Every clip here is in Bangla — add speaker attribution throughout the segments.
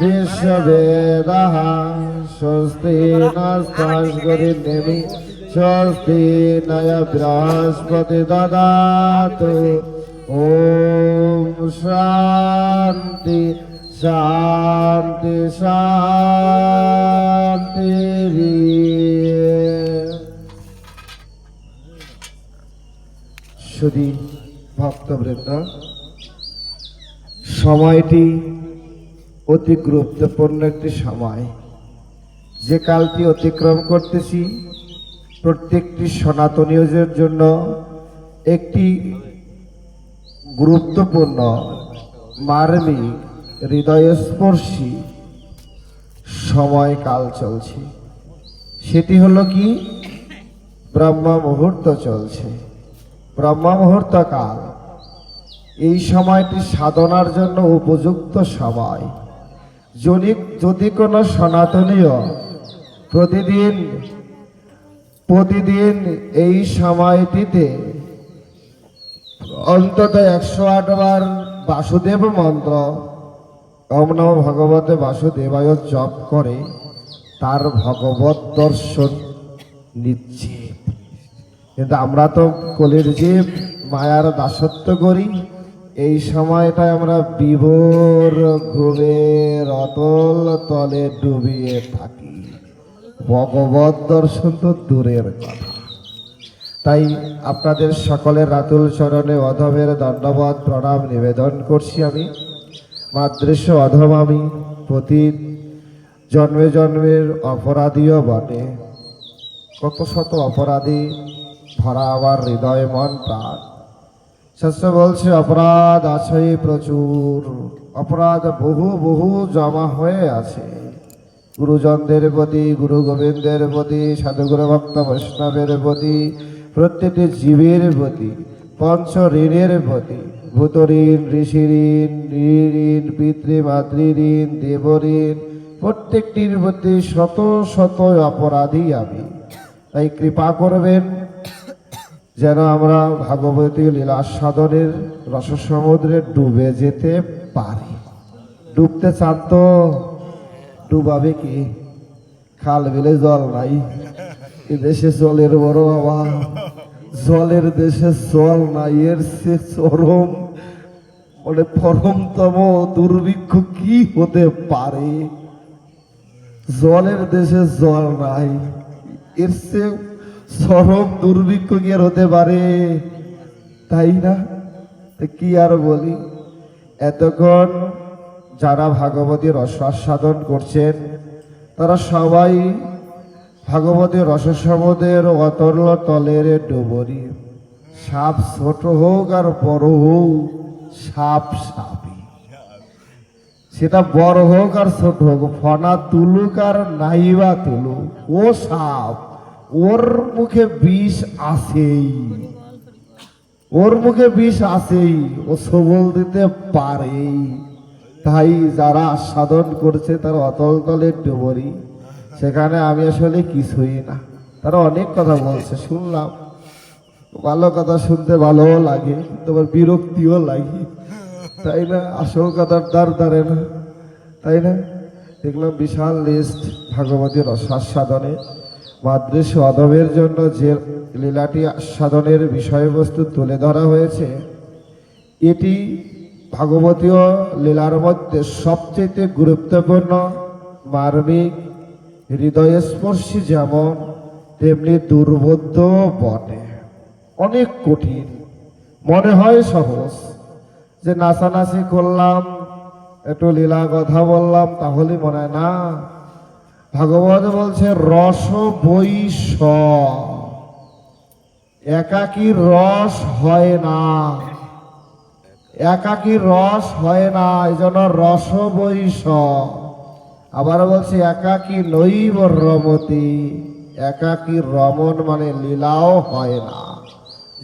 Speaker 1: বিশ্ববেদাঃ স্বস্তি নস্তাস্করিণেমি স্বস্তি নয় বৃহস্পতি দদাতু ওম শান্তি শান্তি শান্তি। শুধু ভক্তবৃন্দ, সময়টি অতি গুরুত্বপূর্ণ একটি সময়। যে কালটি অতিক্রম করতেছি প্রত্যেকটি সনাতনীয়দের জন্য একটি গুরুত্বপূর্ণ, মার্মিক, হৃদয়স্পর্শী সময়কাল চলছে। সেটি হলো কি? ব্রহ্ম মুহূর্ত চলছে, ব্রহ্ম মুহূর্ত কাল। এই সময়টি সাধনার জন্য উপযুক্ত সময়। যদি কোনো সনাতনীয় প্রতিদিন এই সময়টিতে অন্তত 108 বার বাসুদেব মন্ত্র ওম নমো ভগবতে বাসুদেবায় জপ করে, তার ভগবত দর্শন নিশ্চিত। কিন্তু আমরা তো কলির জীব, মায়ার দাসত্ব করি। এই সময়টায় আমরা বিভোর ঘুমের অতল তলে ডুবিয়ে থাকি, ভগবত দর্শন তো দূরের কথা। তাই আপনাদের সকলের রাতুল চরণে অধমের দণ্ডবত প্রণাম নিবেদন করছি। আমি মাদৃশ্য অধম, আমি প্রতি জন্মে জন্মের অপরাধীও বটে। কত শত অপরাধী ভরা আমার হৃদয় মন প্রাণ। শাস্ত্র বলছে অপরাধ আছে প্রচুর, অপরাধ বহু বহু জমা হয়ে আছে। গুরুজনদের প্রতি, গুরু গোবিন্দের প্রতি, সাধুগুরু ভক্ত বৈষ্ণবের প্রতি, প্রত্যেকটি জীবের প্রতি, পঞ্চ ঋণের প্রতি, ভূত ঋণ, ঋষি ঋণ, ঋণ, পিতৃ মাতৃ ঋণ, দেব ঋণ, প্রত্যেকটির প্রতি শত শত অপরাধী আমি। তাই কৃপা করবেন যেন আমরা ভাগবতী লীলা সাধনের রসসমুদ্রে ডুবে যেতে পারি। ডুবতে চান তো? ডুবাবে কি? খাল বিলে জল নাই, এদেশে জলের বড় অভাব। জলের দেশে জল নাই, এর সে চরম পরমতম দুর্ভিক্ষ কি হতে পারে? জলের দেশে জল নাই, এর সে চরম দুর্ভিক্ষ কি আর হতে পারে? তাই না? কি আর বলি, এতক্ষণ যারা ভাগবতী রসাস্বাদন করছেন তারা সবাই ভাগবতী রসসমুদ্রের অতল তলের ডুবুরি। সাপ ছোট হোক আর বড় হোক, সাপ সাপই। সেটা বড় হোক আর ছোট হোক, ফনা তুলুক আর নাইবা তুলুক, ও সাপ। ওর মুখে বিষ আছেই, ওর মুখে বিষ আছেই, ও সবল দিতে পারে। তাই যারা আস্বাদন করছে তারা অতল তলের ডুবুরি, সেখানে আমি আসলে কিছুই না। তারা অনেক কথা বলছে, শুনলাম, ভালো কথা শুনতে ভালোও লাগে, তোমার বিরক্তিও লাগে, তাই না? আসল কথার দ্বার ধারে না, তাই না? দেখলাম বিশাল লিস্ট ভাগবতী রসাস্বাদনে। মাদৃশ্য অধমের জন্য যে লীলাটি আস্বাদনের বিষয়বস্তু তুলে ধরা হয়েছে, এটি ভাগবতীয় লীলার মধ্যে সবচেয়ে গুরুত্বপূর্ণ, মার্মিক, হৃদয়স্পর্শী যেমন তেমনি দুর্বোধ্য বটে। অনেক কঠিন, মনে হয় সহজ, যে নাচানাচি করলাম, একটু লীলা কথা বললাম, তাহলে মনে হয় না। ভাগবত বলছে রস বৈষ, একাকী রস হয় না, একাকী রস হয় না, এই জন্য রস বৈষ। আবার বলছে একাকী নৈব রমতি, একাকী রমন মানে লীলাও হয় না।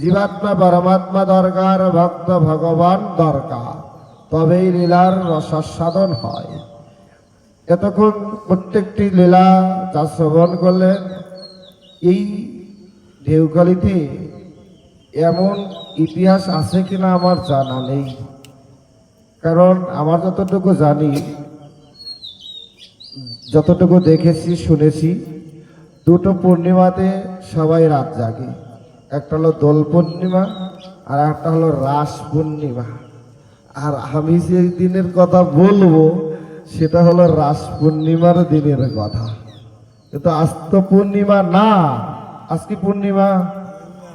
Speaker 1: জীবাত্মা পরমাত্মা দরকার, ভক্ত ভগবান দরকার, তবেই লীলার রসাস্বাদন হয়। এতক্ষণ প্রত্যেকটি লীলা যা শ্রবণ করলেন, এই ঢেউখালিতে এমন ইতিহাস আছে কিনা আমার জানা নেই। কারণ আমার যতটুকু জানি, যতটুকু দেখেছি শুনেছি, দুটো পূর্ণিমাতে সবাই রাত জাগে। একটা হলো দোল পূর্ণিমা আর একটা হলো রাস পূর্ণিমা। আর আমি যে দিনের কথা বলবো সেটা হলো রাস পূর্ণিমার দিনের কথা। কিন্তু আজ তো পূর্ণিমা না, আজ কি পূর্ণিমা?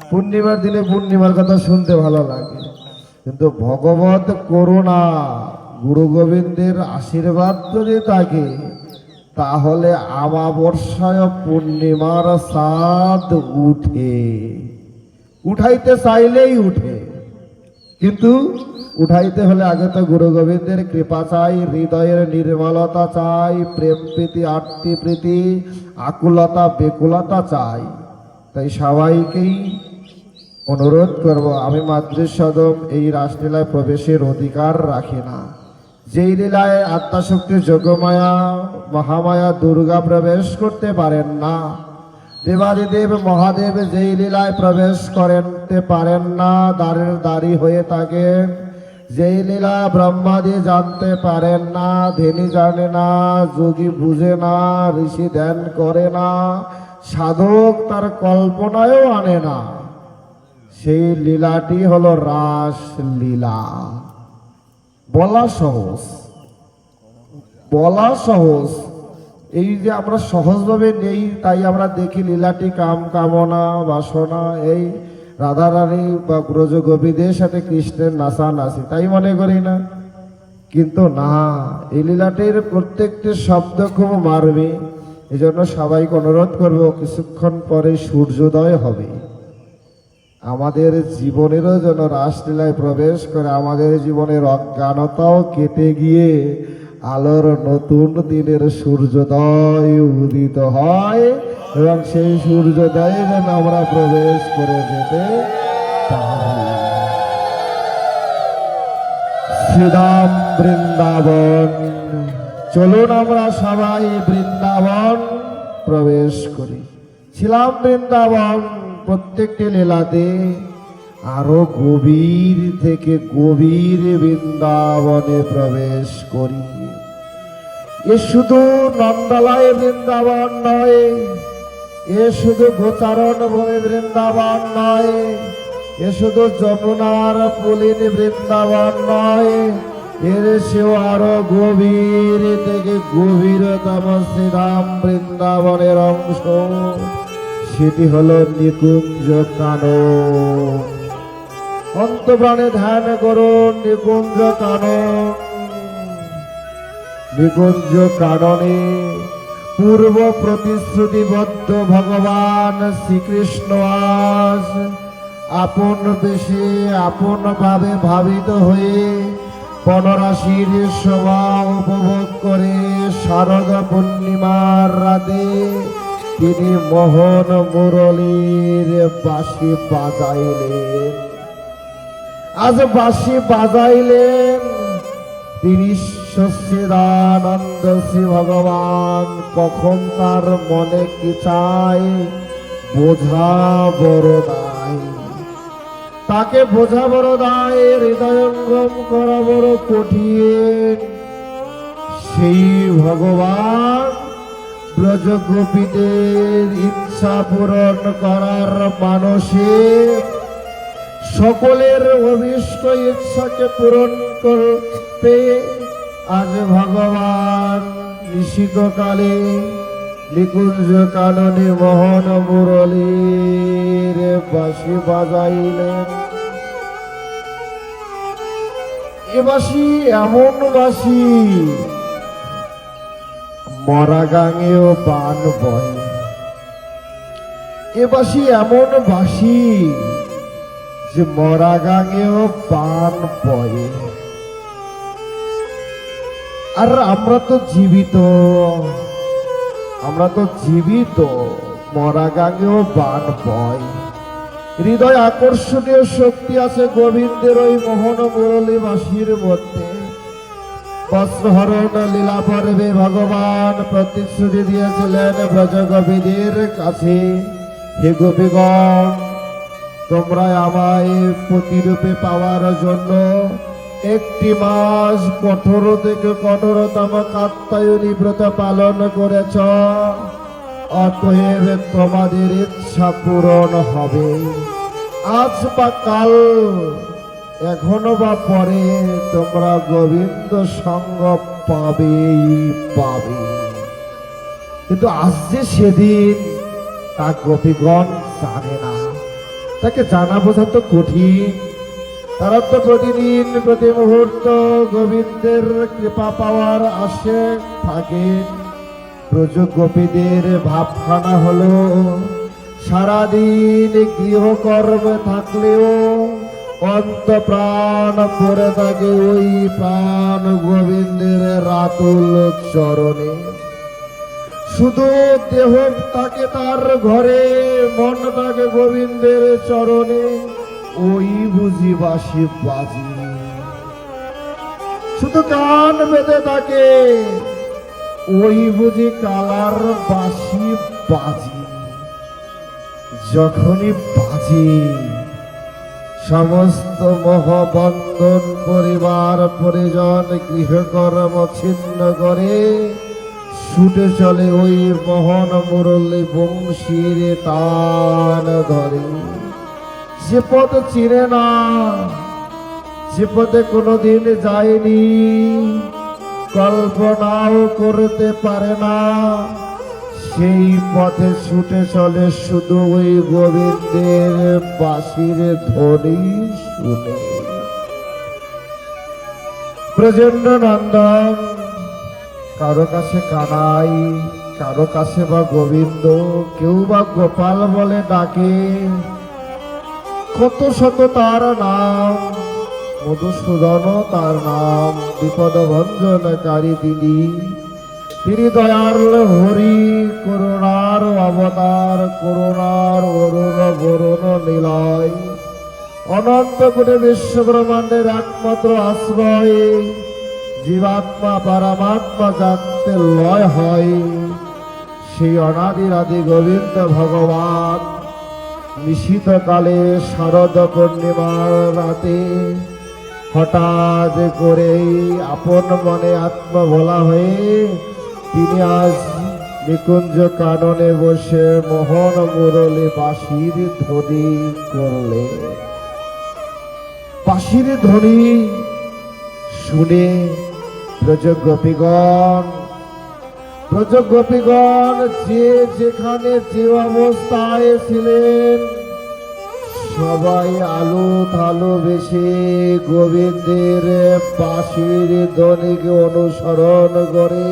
Speaker 1: পূর্ণিমার দিনে পূর্ণিমার কথা শুনতে ভালো লাগে, কিন্তু ভগবত করুণা গুরু গোবিন্দের আশীর্বাদ যদি থাকে তাহলে আমাবস্যায় পূর্ণিমার চাঁদ উঠে, উঠাইতে চাইলেই উঠে। কিন্তু উঠাইতে হলে আগে তো গুরু গোবিন্দের কৃপা চাই, হৃদয়ের নির্মলতা চাই, প্রেম প্রীতি আত্মী প্রীতি আকুলতা বেকুলতা চাই। তাই সবাইকেই অনুরোধ করব, আমি মাতৃসদম এই রাসলীলায় প্রবেশের অধিকার রাখি না। যেই লীলায় আত্মাশক্তি যোগমায়া মহামায়া দুর্গা প্রবেশ করতে পারেন না, দেবাদিদেব মহাদেব যেই লীলায় প্রবেশ করতে পারেন না, দ্বারের দ্বারী হয়ে থাকেন, যেই লীলা ব্রহ্মাদি জানতে পারেন না, ধেনি জানে না, যোগী বুঝে না, ঋষি ধ্যান করে না, সাধক তার কল্পনায়ও আনে না, সেই লীলাটি হলো রাস লীলা। বলা সহজ, বলা সহজ, এই যে আমরা সহজভাবে নেই তাই আমরা দেখি লীলাটি কাম কামনা বাসনা, এই রাধারানী বা ব্রজ গোপীদের সাথে কৃষ্ণের নাচানাচি তাই মনে করি না। কিন্তু না, এই লীলাটির প্রত্যেকটি শব্দ খুব মারবে। এই জন্য সবাইকে অনুরোধ করবো, কিছুক্ষণ পরে সূর্যোদয় হবে, আমাদের জীবনেরও যেন রাসলীলায় প্রবেশ করে আমাদের জীবনের অজ্ঞানতাও কেটে গিয়ে আলোর নতুন দিনের সূর্যোদয় উদিত হয়, এবং সেই সূর্যোদয়ে যেন আমরা প্রবেশ করে যেতে পারি। শ্রীধাম বৃন্দাবন, চলুন আমরা সবাই বৃন্দাবন প্রবেশ করি। ছিলাম বৃন্দাবন, প্রত্যেকটি লীলাতে আরো গভীর থেকে গভীর বৃন্দাবনে প্রবেশ করি। এ শুধু নন্দলায় বৃন্দাবন নয়, এ শুধু গোচারণ ভূমি বৃন্দাবন নয়, এ শুধু যমুনার পুলিন বৃন্দাবন নয়, এর সেও আরো গভীর থেকে গভীরতম শ্রীরাম বৃন্দাবনের অংশ, সেটি হলো নিকুঞ্জ কানন। অন্তপ্রাণে ধ্যান করুন নিকুঞ্জ কানন। নিকুঞ্জ কাননে পূর্ব প্রতিশ্রুতিবদ্ধ ভগবান শ্রীকৃষ্ণ আজ আপন বেশে আপন ভাবে ভাবিত হয়ে বনরাশির শোভা উপভোগ করে শারদ পূর্ণিমার রাতে তিনি মোহন মুরলীর বাঁশি বাজাইলেন। আজ বাঁশি বাজাইলেন তিনি সচ্চিদানন্দ শ্রী ভগবান। কখন তার মনে কি চাই বোঝা বড় দায়, তাকে বোঝা বড় দায়, হৃদয়ঙ্গম করা বড় কঠিন। সেই ভগবান ব্রজ গোপীদের ইচ্ছা পূরণ করার মানসে সকলের অভিষ্ট ইচ্ছাকে পূরণ করতে আজ ভগবান নিশিতকালে নিকুঞ্জ কাননে মোহন মুরলীর বাঁশি বাজাইলেন। এ বাঁশি এমন বাঁশি মরা গাঙেও বান বয়, এ বাঁশি এমন বাঁশি যে মরা গাঙেও বান বয়। আর আমরা তো জীবিত, আমরা তো জীবিত, মরা গাঙেও বান বয়। হৃদয় আকর্ষণীয় শক্তি আছে গোবিন্দের ওই মোহন মুরলী বাঁশির মধ্যে। বস্ত্রহরণ লীলা পর্বে ভগবান প্রতিশ্রুতি দিয়েছিলেন ব্রজ গোপীদের কাছে, হে গোপীগণ, তোমরা আমায় প্রতিরূপে পাওয়ার জন্য একটি মাস কঠোর থেকে কঠোরতম কাত্যায়নী ব্রত পালন করেছ, অতএব তোমাদের ইচ্ছা পূরণ হবে। আজ বা কাল, এখনো বা পরে তোমরা গোবিন্দ সঙ্গ পাবেই পাবে। কিন্তু আজ যে সেদিন, তা গোপীগণ জানে না। তাকে জানা বোঝা তো কঠিন। তারা তো প্রতিদিন প্রতি মুহূর্ত গোবিন্দের কৃপা পাওয়ার আশে থাকে। ব্রজ গোপীদের ভাবখানা হলো সারাদিন গৃহকর্মে থাকলেও অন্ত প্রাণ পড়ে থাকে ওই প্রাণ গোবিন্দের রাতুল চরণে। শুধু দেহ থাকে তার ঘরে, মন থাকে গোবিন্দের চরণে। ওই বুঝি বাঁশি বাজি, শুধু কান বেঁধে থাকে, ওই বুঝি কালার বাঁশি বাজি। যখনই বাজি, সমস্ত মোহবন্ধন পরিবার পরিজন গৃহকর্ম ছিন্ন করে ছুটে চলে ওই মোহন মুরলী বংশীর টান ধরে। যে পথ চিনে না, যে পথে কোনোদিন যায়নি, কল্পনাও করতে পারে না, সেই পথে ছুটে চলে শুধু ওই গোবিন্দের বাঁশির ধ্বনি শুনে। প্রচন্ড নন্দন, কারো কাছে কানাই, কারো কাছে বা গোবিন্দ, কেউ বা গোপাল বলে ডাকে। কত শত তার নাম, মধুসূদন তার নাম, বিপদ ভঞ্জনকারী তিনি। তিনি দয়াল হরি, করুণার অবতার, করুণার অরুণ বরুণ নিলয়, অনন্ত কোটি বিশ্ব ব্রহ্মাণ্ডের একমাত্র আশ্রয়। জীবাত্মা পরমাত্মা জানতে লয় হয়, সেই অনাদির আদি গোবিন্দ ভগবান নিশীতকালে শারদ পূর্ণিমার রাতে হঠাৎ করেই আপন মনে আত্মভোলা হয়ে তিনি আজ নিকুঞ্জ কাননে বসে মোহন মুরলী বাঁশির ধ্বনি করলে। বাঁশির ধ্বনি শুনে ব্রজ গোপীগণ যে যেখানে যে অবস্থায় ছিলেন, সবাই আলো থালো বেশে গোবিন্দের বাঁশির ধ্বনিকে অনুসরণ করে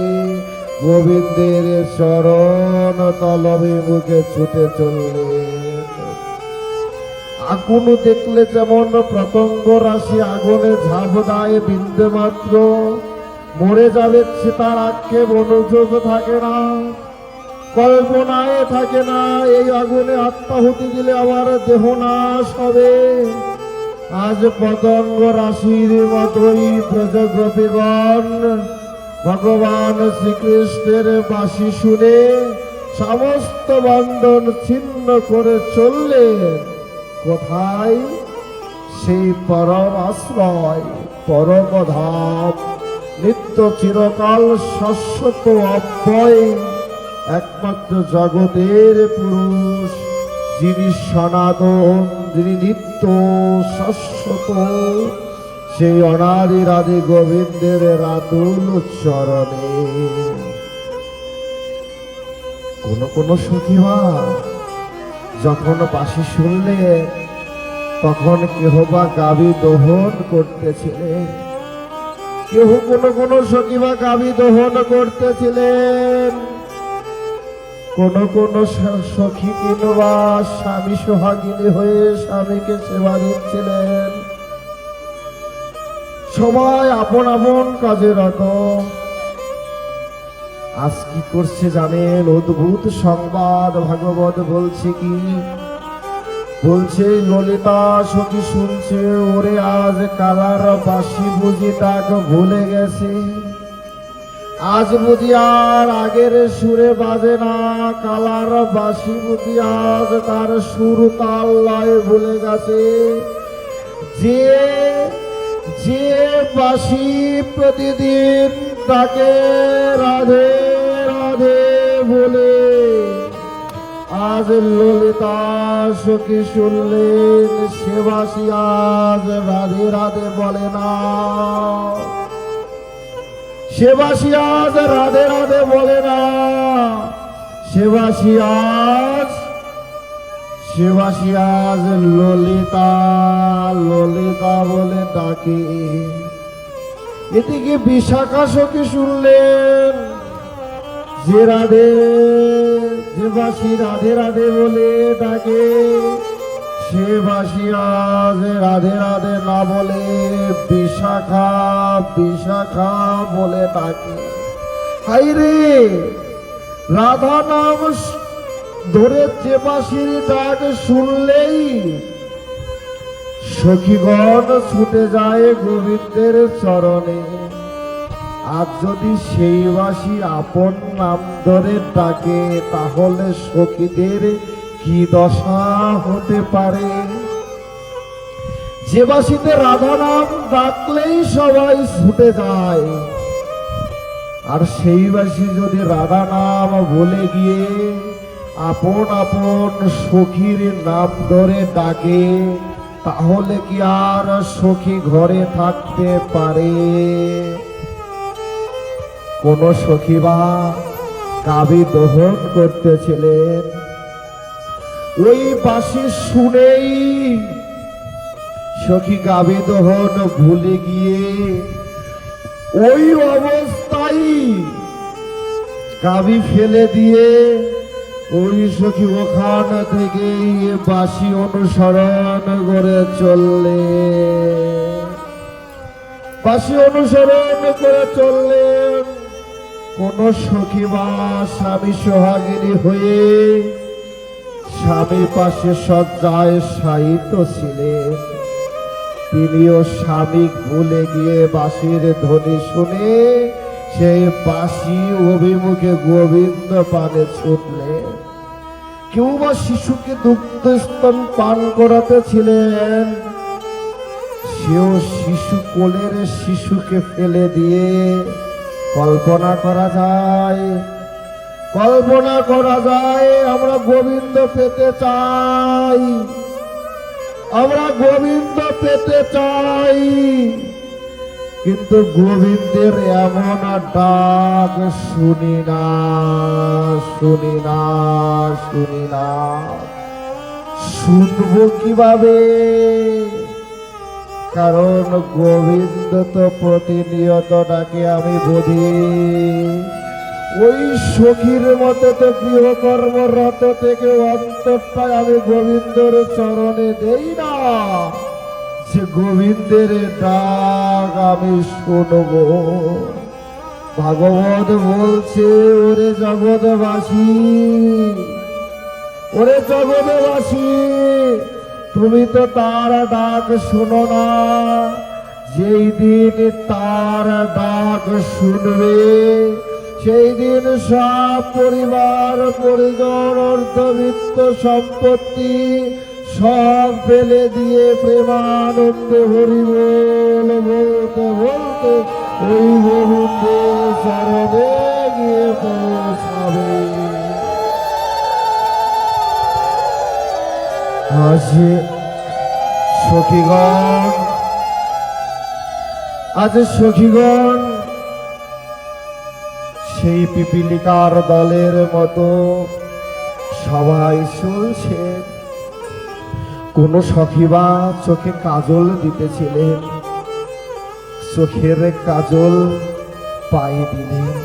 Speaker 1: গোবিন্দের চরণ তলবিমুখে ছুটে চললেন। আগুন দেখলে যেমন প্রতঙ্গ রাশি আগুনে ঝাঁপ দেয় বিন্দু মাত্র, মরে যাবে সে তার আক্ষেপ অনুযোগ থাকে না, কল্পনায় থাকে না এই আগুনে আত্মাহুতি দিলে আমার দেহ নাশ হবে। আজ পতঙ্গ রাশির মতোই ব্রজ গোপীগণ ভগবান শ্রীকৃষ্ণের বাঁশি শুনে সমস্ত বন্ধন ছিন্ন করে চললেন কোথায়? সেই পরম আশ্রয়, পরম ধাম, নিত্য চিরকাল শাশ্বত অব্যয় একমাত্র জগতের পুরুষ, যিনি সনাতন, যিনি নিত্য শাশ্বত, সেই অনাদির আদি গোবিন্দের রাতুল চরণে। কোন কোন সখীমা যখন বাঁশি শুনলে তখন কেহ বা গাভী দহন করতেছিলেন, কেহ কোন সখীমা গাভী দহন করতেছিলেন, কোন সখী কিংবা স্বামী সোহাগিনী হয়ে স্বামীকে সেবা দিচ্ছিলেন। সবাই আপন আপন কাজে রত। আজ কি করছে জানেন? অদ্ভুত সংবাদ ভাগবত বলছে কি, বলছে ললিতা সখী শুনছে, ওরে আজ কালার বাঁশি বুঝি তাক ভুলে গেছে, আজ বুঝি আর আগের সুরে বাজে না, কালার বাঁশি বুঝি আজ তার সুর তাল লয় ভুলে গেছে। যে যে বাসি প্রতিদিন তাকে রাধে রাধে বলে, আজ ললিতা সখী শুনলেন সে বাসি আজ রাধে রাধে বলে না। সে বাসি আজ রাধে রাধে বলে না, সে বাসি আজ ললিতা ললিতা বলে ডাকে। এদিকে বিশাখা সখী শুনলেন যে বাসি রাধে রাধে বলে ডাকে, সে বাসি আজ রাধে রাধে না বলে বিশাখা বিশাখা বলে ডাকে। হাই রে, রাধা নাম ধরে যে বাসির ডাক শুনলেই সখীগণ ছুটে যায় গোবিন্দের চরণে। আজ যদি সেই বাসি আপন নাম ধরে ডাকে, তাহলে সখীদের কি দশা হতে পারে। যে বাসিতে রাধা নাম ডাকলেই সবাই ছুটে যায়, আর সেই বাসি যদি রাধা নাম বলে গিয়ে আপন আপন সখীর নাম ধরে ডাকে, তাহলে কি আর সখী ঘরে থাকতে পারে? কোন সখী বা কাবি দহন করতেছিলেন, ওই বাসি শুনেই সখী গাবি দহন ভুলে গিয়ে ওই অবস্থায় গাবি ফেলে দিয়ে ওই সখী ওখান থেকে বাসি অনুসরণ করে চললে, বাসি অনুসরণ করে চললেন। কোন সখী বা স্বামী সোহাগিনী হয়ে স্বামীর পাশে শয্যায় শায়িত ছিলেন, তিনিও স্বামী ভুলে গিয়ে বাঁশির ধ্বনি শুনে সেই বাঁশি অভিমুখে গোবিন্দ পানে ছুটলেন। কেউ বা শিশুকে দুগ্ধস্তন পান করাতে ছিলেন, সেও শিশু কোলের শিশুকে ফেলে দিয়ে কল্পনা করা যায় আমরা গোবিন্দ পেতে চাই, আমরা গোবিন্দ পেতে চাই। কিন্তু গোবিন্দের এমন ডাক শুনি না, শুনবো কিভাবে? কারণ গোবিন্দ তো প্রতিনিয়ত ডাকে আমি বুঝি। ওই সখীর মতো তো গৃহকর্মরত থেকে অন্তরটাই আমি গোবিন্দর চরণে দেই না, যে গোবিন্দের ডাক আমি শুনব। ভাগবত বলছে, ওরে জগৎবাসী, ওরে জগৎবাসী, তুমি তো তার ডাক শোনো না। যেই দিন তার ডাক শুনবে, সেই দিন সব পরিবার পরিজন অর্ধবিত্ত সম্পত্তি সব ফেলে দিয়ে প্রেমানন্দে হরি বল বলতে বলতে ওই গোবিন্দের চরণে গিয়ে পৌঁছাবে। আসে সখীগণ, আজ সখীগণ সেই পিপিলিকার দলের মতো সবাই চলছে। কোন সখী বা চোখে কাজল দিতেছিলেন, চোখের কাজল পায়ে দিলেন।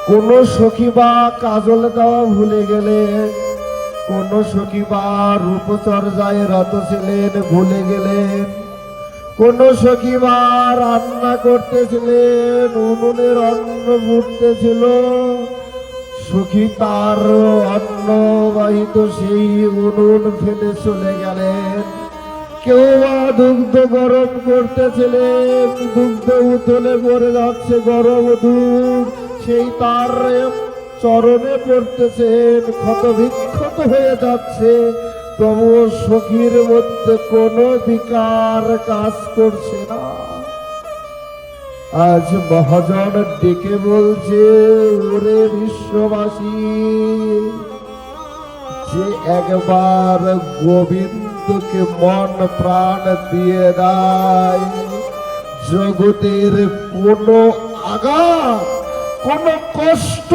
Speaker 1: কোন সখী বা কাজল দেওয়া ভুলে গেলেন, কোন সখী বা রূপচর্যায় রত ছিলেন, ভুলে গেলেন। কোন সখী বা রান্না করতেছিলেন, উনুনের অন্ন ফুটতেছিল, সখী তার অন্ন বাহিত সেই উনুন ফেলে চলে গেলেন। কেউ বা দুগ্ধ গরম করতেছিলেন, দুগ্ধ উতলে পড়ে যাচ্ছে গরম দুধ, সেই তার চরণে পড়তেছেন, ক্ষত বিক্ষত হয়ে যাচ্ছে। তবুও সখীর মধ্যে কোনো বিকার কাজ করছে না। আজ মহাজন ডেকে বলছে, ওরে বিশ্ববাসী, যে একবার গোবিন্দকে মন প্রাণ দিয়ে দেয়, জগতের কোনো আঘাত, কোনো কষ্ট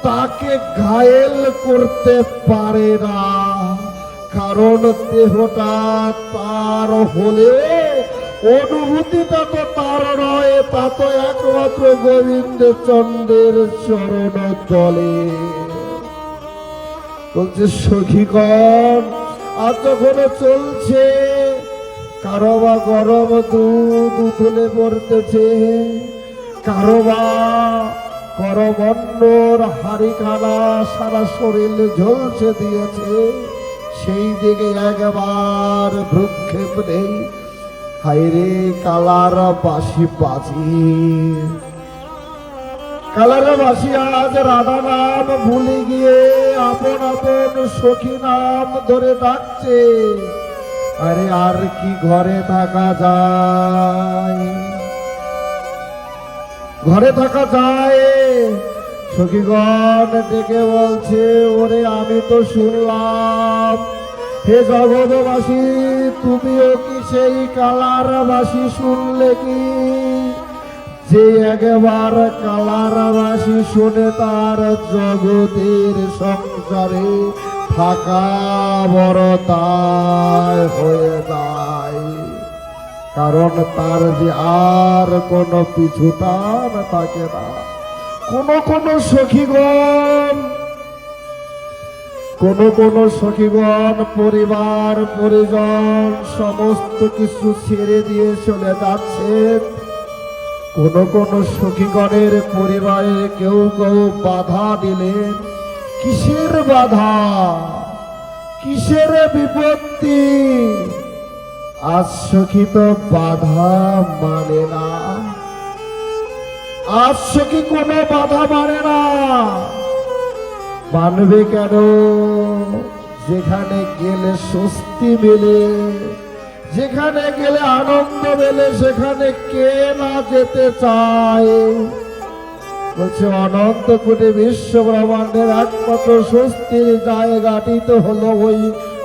Speaker 1: তাকে ঘায়েল করতে পারে না। কারণ দেহটা তার হলে অনুভূতিটা তো তার নয়, তা তো একমাত্র গোবিন্দ চন্দ্রের চরণ তলে। বলছে সখীগণ, আজ যখন চলছে, কারো বা গরম দুধ উতলে পড়তেছে, কারো বা গরম অন্নর হাড়িখানা সারা শরীর ঝলসে দিয়েছে, সেই দিকে একবার ভ্রুক্ষেপ নেই। হায়রে কালার বাসি বাজি, কালারে বাসি আজ রাধা নাম ভুলে গিয়ে আপন আপন সখী নাম ধরে ডাকছে। আরে আর কি ঘরে থাকা যায়, ঘরে থাকা যায়? সখীগণ ডেকে বলছে, ওরে আমি তো শুনলাম, হে জগৎবাসী, তুমিও কি সেই কালারবাসী শুনলে কি? যে একবার কালারবাসী শুনে তার জগতের সংসারে থাকা বড় দায় হয়ে যায়। কারণ তার যে আর কোনো পিছুটান থাকে না। কোন সখীগণ পরিবার পরিজন সমস্ত কিছু ছেড়ে দিয়ে চলে যাচ্ছে। কোন সখীগণের পরিবারে কেউ কেউ বাধা দিলেন। কিসের বাধা, কিসের বিপত্তি? আজ সখী তো বাধা মানে না, আজ সখী কোনো বাধা মানে না। মানবে কেন? যেখানে গেলে স্বস্তি মেলে, যেখানে গেলে আনন্দ মেলে, সেখানে কে না যেতে চায়? বলছে অনন্ত কোটি বিশ্ব ব্রহ্মাণ্ডের একমাত্র স্বস্তির জায়গাটি তো হলো ওই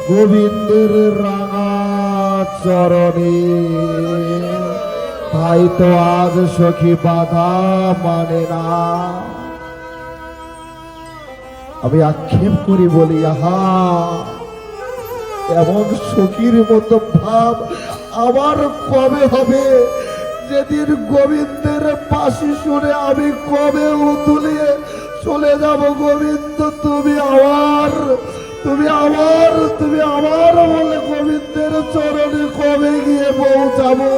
Speaker 1: গোবিন্দের রাঙা চরণে। তাই তো আজ সখী বাধা মানে না। আমি আক্ষেপ করি বলি, আহা, এমন সখীর মতো ভাব আমার কবে হবে? যেদিন গোবিন্দের বাঁশি শুনে আমি কবে উতুলিয়ে চলে যাব, গোবিন্দ তুমি আমার বলে গোবিন্দের চরণে কবে গিয়ে পৌঁছাবো?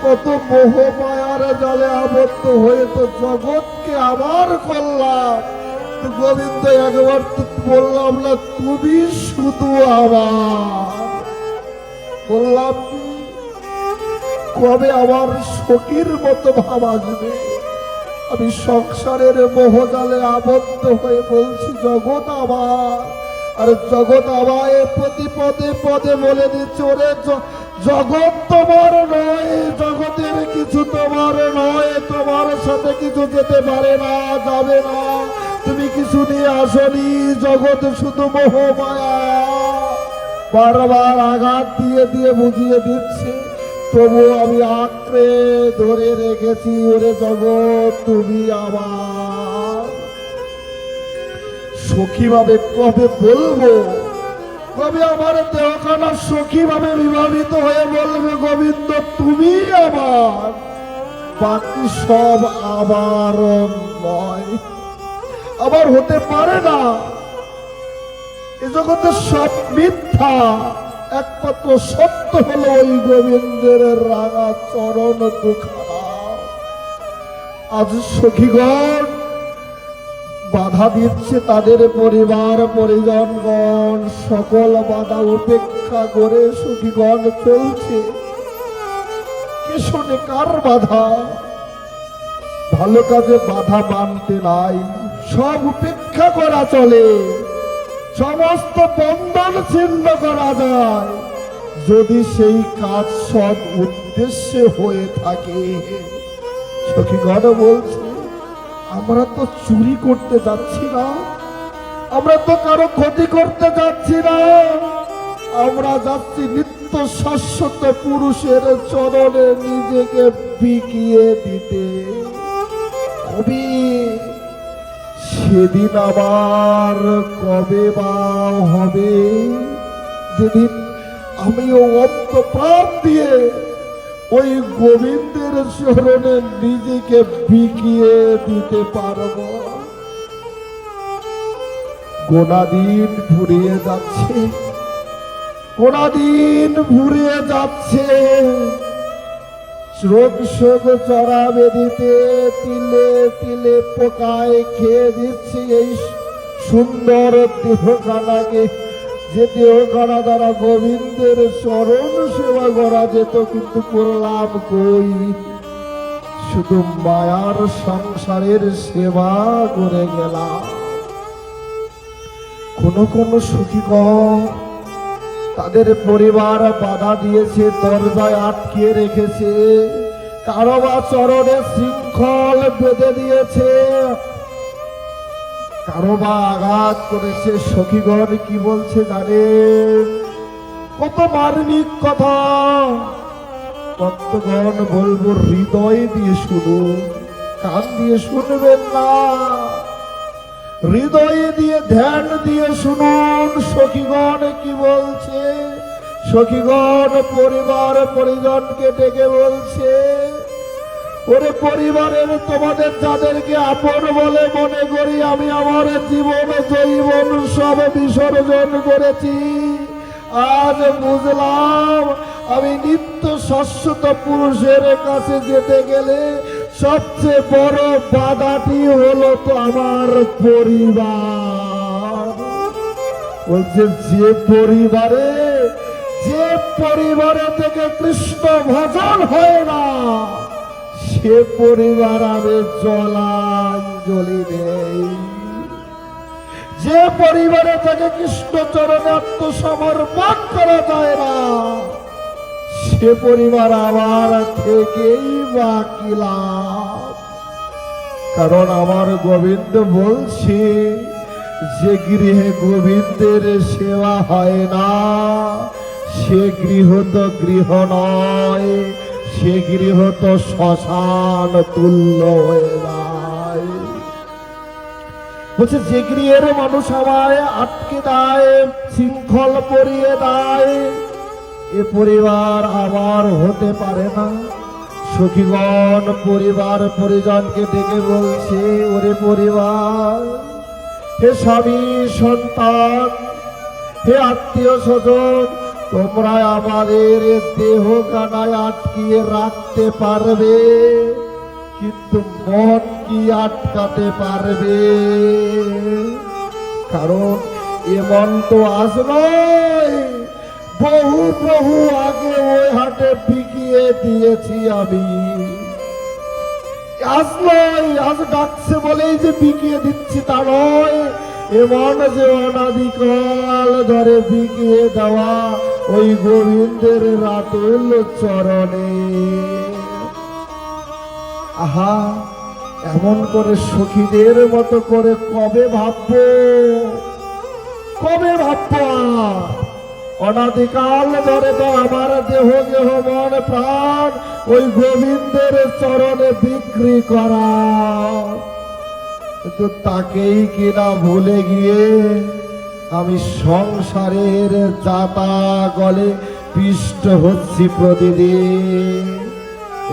Speaker 1: কত মোহ মায়ার জালে আবদ্ধ হয়ে তো জগৎকে আবার করলাম। গোবিন্দ একবার বললাম না, তুমি শুধু আমার। বললাম কবে আমার সখীর মতো ভাব আসবে? আমি সংসারের মোহজালে আবদ্ধ হয়ে বলছি জগৎ আমার, আর জগৎ আমায় প্রতি পদে পদে বলে দিচ্ছে, ওরে জগৎ তোমার নয়, জগতের কিছু তোমার নয়, তোমার সাথে কিছু যেতে পারে না, যাবে না, তুমি কিছু নিয়ে আসনি, জগৎ শুধু মোহ মায়া। বারবার আঘাত দিয়ে দিয়ে বুঝিয়ে দিচ্ছে, তবু আমি আঁকড়ে ধরে রেখেছি, ওরে জগৎ তুমি আমার। সখী ভাবে কবে বলবো, কবে আমার দেহখানা সখী ভাবে বিভাবিত হয়ে বলবে গোবিন্দ তুমি আমার, বাকি সব আমার নয়, আবার হতে পারে না। এ জগতে সব মিথ্যা, একমাত্র সত্য হলো ওই গোবিন্দের রাঙা চরণ দুখানা। আজ সখীগণ বাধা দিচ্ছে, তাদের পরিবার পরিজনগণ সকল বাধা উপেক্ষা করে সখীগণ চলছে। কি শোনে কার বাধা? ভালো কাজে বাধা মানতে নাই, সব উপেক্ষা করা চলে। সমস্ত বন্ধন ছিন্ন করা যায় যদি সেই কাজ সৎ উদ্দেশ্যে হয়ে থাকে। সখীগণ বলছে, আমরা তো চুরি করতে যাচ্ছি না, আমরা তো কারো ক্ষতি করতে যাচ্ছি না, আমরা যাচ্ছি নিত্য শাশ্বত পুরুষের চরণে নিজেকে বিকিয়ে দিতে। কবি সেদিন আবার কবে বা হবে যেদিন আমিও অন্তঃপ্রাণ দিয়ে ওই গোবিন্দের চরণে নিজেকে বিকিয়ে দিতে পারব। গোনা দিন ফুরিয়ে যাচ্ছে, গোনা দিন ফুরিয়ে যাচ্ছে, রোগ শোক চড়া বেদিতে তিলে তিলে পোকায় খেয়ে দিচ্ছে এই সুন্দর দেহখানাকে, যে দেহখানা দ্বারা গোবিন্দের চরণ সেবা করা যেত, কিন্তু করলাম কই, শুধু মায়ার সংসারের সেবা করে গেলাম। কোন কোন সখীগণ তাদের পরিবার বাধা দিয়েছে, দরজায় আটকে রেখেছে, কারো বা চরণে শৃঙ্খল বেঁধে দিয়েছে, কারো বা আঘাত করেছে। সখীগণ কি বলছে জানেন? কত মার্মিক কথা, কতগণ বলবো, হৃদয় দিয়ে শুনুন, কান দিয়ে শুনবেন না, হৃদয়ে দিয়ে ধ্যান দিয়ে শুনুন। সখীগণ কি বলছে? সখীগণ পরিবার পরিজনকে ডেকে বলছে, ওরে পরিবারের তোমাদের যাদেরকে আপন বলে মনে করি, আমি আমার জীবন জৈবন সব বিসর্জন করেছি। আজ বুঝলাম আমি নিত্য শাশ্বত পুরুষের কাছে যেতে গেলে সবচেয়ে বড় বাধাটি হলো তো আমার পরিবার। বলছে, যে পরিবারে থেকে কৃষ্ণ ভজন হয় না, সে পরিবার আমি জলাঞ্জলি দেই। যে পরিবারে থেকে কৃষ্ণ চরণে আত্মসমর্পণ করা যায় না, সে পরিবার আমার থেকেই বাকি লাভ। কারণ আমার গোবিন্দ বলছে, যে গৃহে গোবিন্দের সেবা হয় না, সে গৃহ তো গৃহ নয়, সে গৃহ তো শ্মশান তুল্য হয়ে যায়। বলছে, যে গৃহের মানুষ আমায় আটকে দেয়, শৃঙ্খল পরিয়ে দেয়, এ পরিবার আমার হতে পারে না। সখীগণ পরিবার পরিজনকে ডেকে বলছে, ওরে পরিবার, হে স্বামী সন্তান, হে আত্মীয় স্বজন, তোমরা আমাদের দেহ কানায় আটকিয়ে রাখতে পারবে, কিন্তু মন কি আটকাতে পারবে? কারণ এ মন তো আজ নয়, বহু বহু আগে ওই হাটে বিকিয়ে দিয়েছি আমি। আজ নয়, আজ ডাকছে বলেই যে বিকিয়ে দিচ্ছি তা নয়, এমন যে অনাদিকাল ধরে বিকিয়ে দেওয়া ওই গোবিন্দের রাতুল চরণে। আহা, এমন করে সখীদের মতো করে কবে ভাববো, কবে ভাববো? অনাদিকাল ধরে তো আমার দেহ দেহ মন প্রাণ ওই গোবিন্দের চরণে বিক্রি করা, কিন্তু তাকেই কিনা ভুলে গিয়ে আমি সংসারের যাতা গলে পিষ্ট হচ্ছি প্রতিদিন।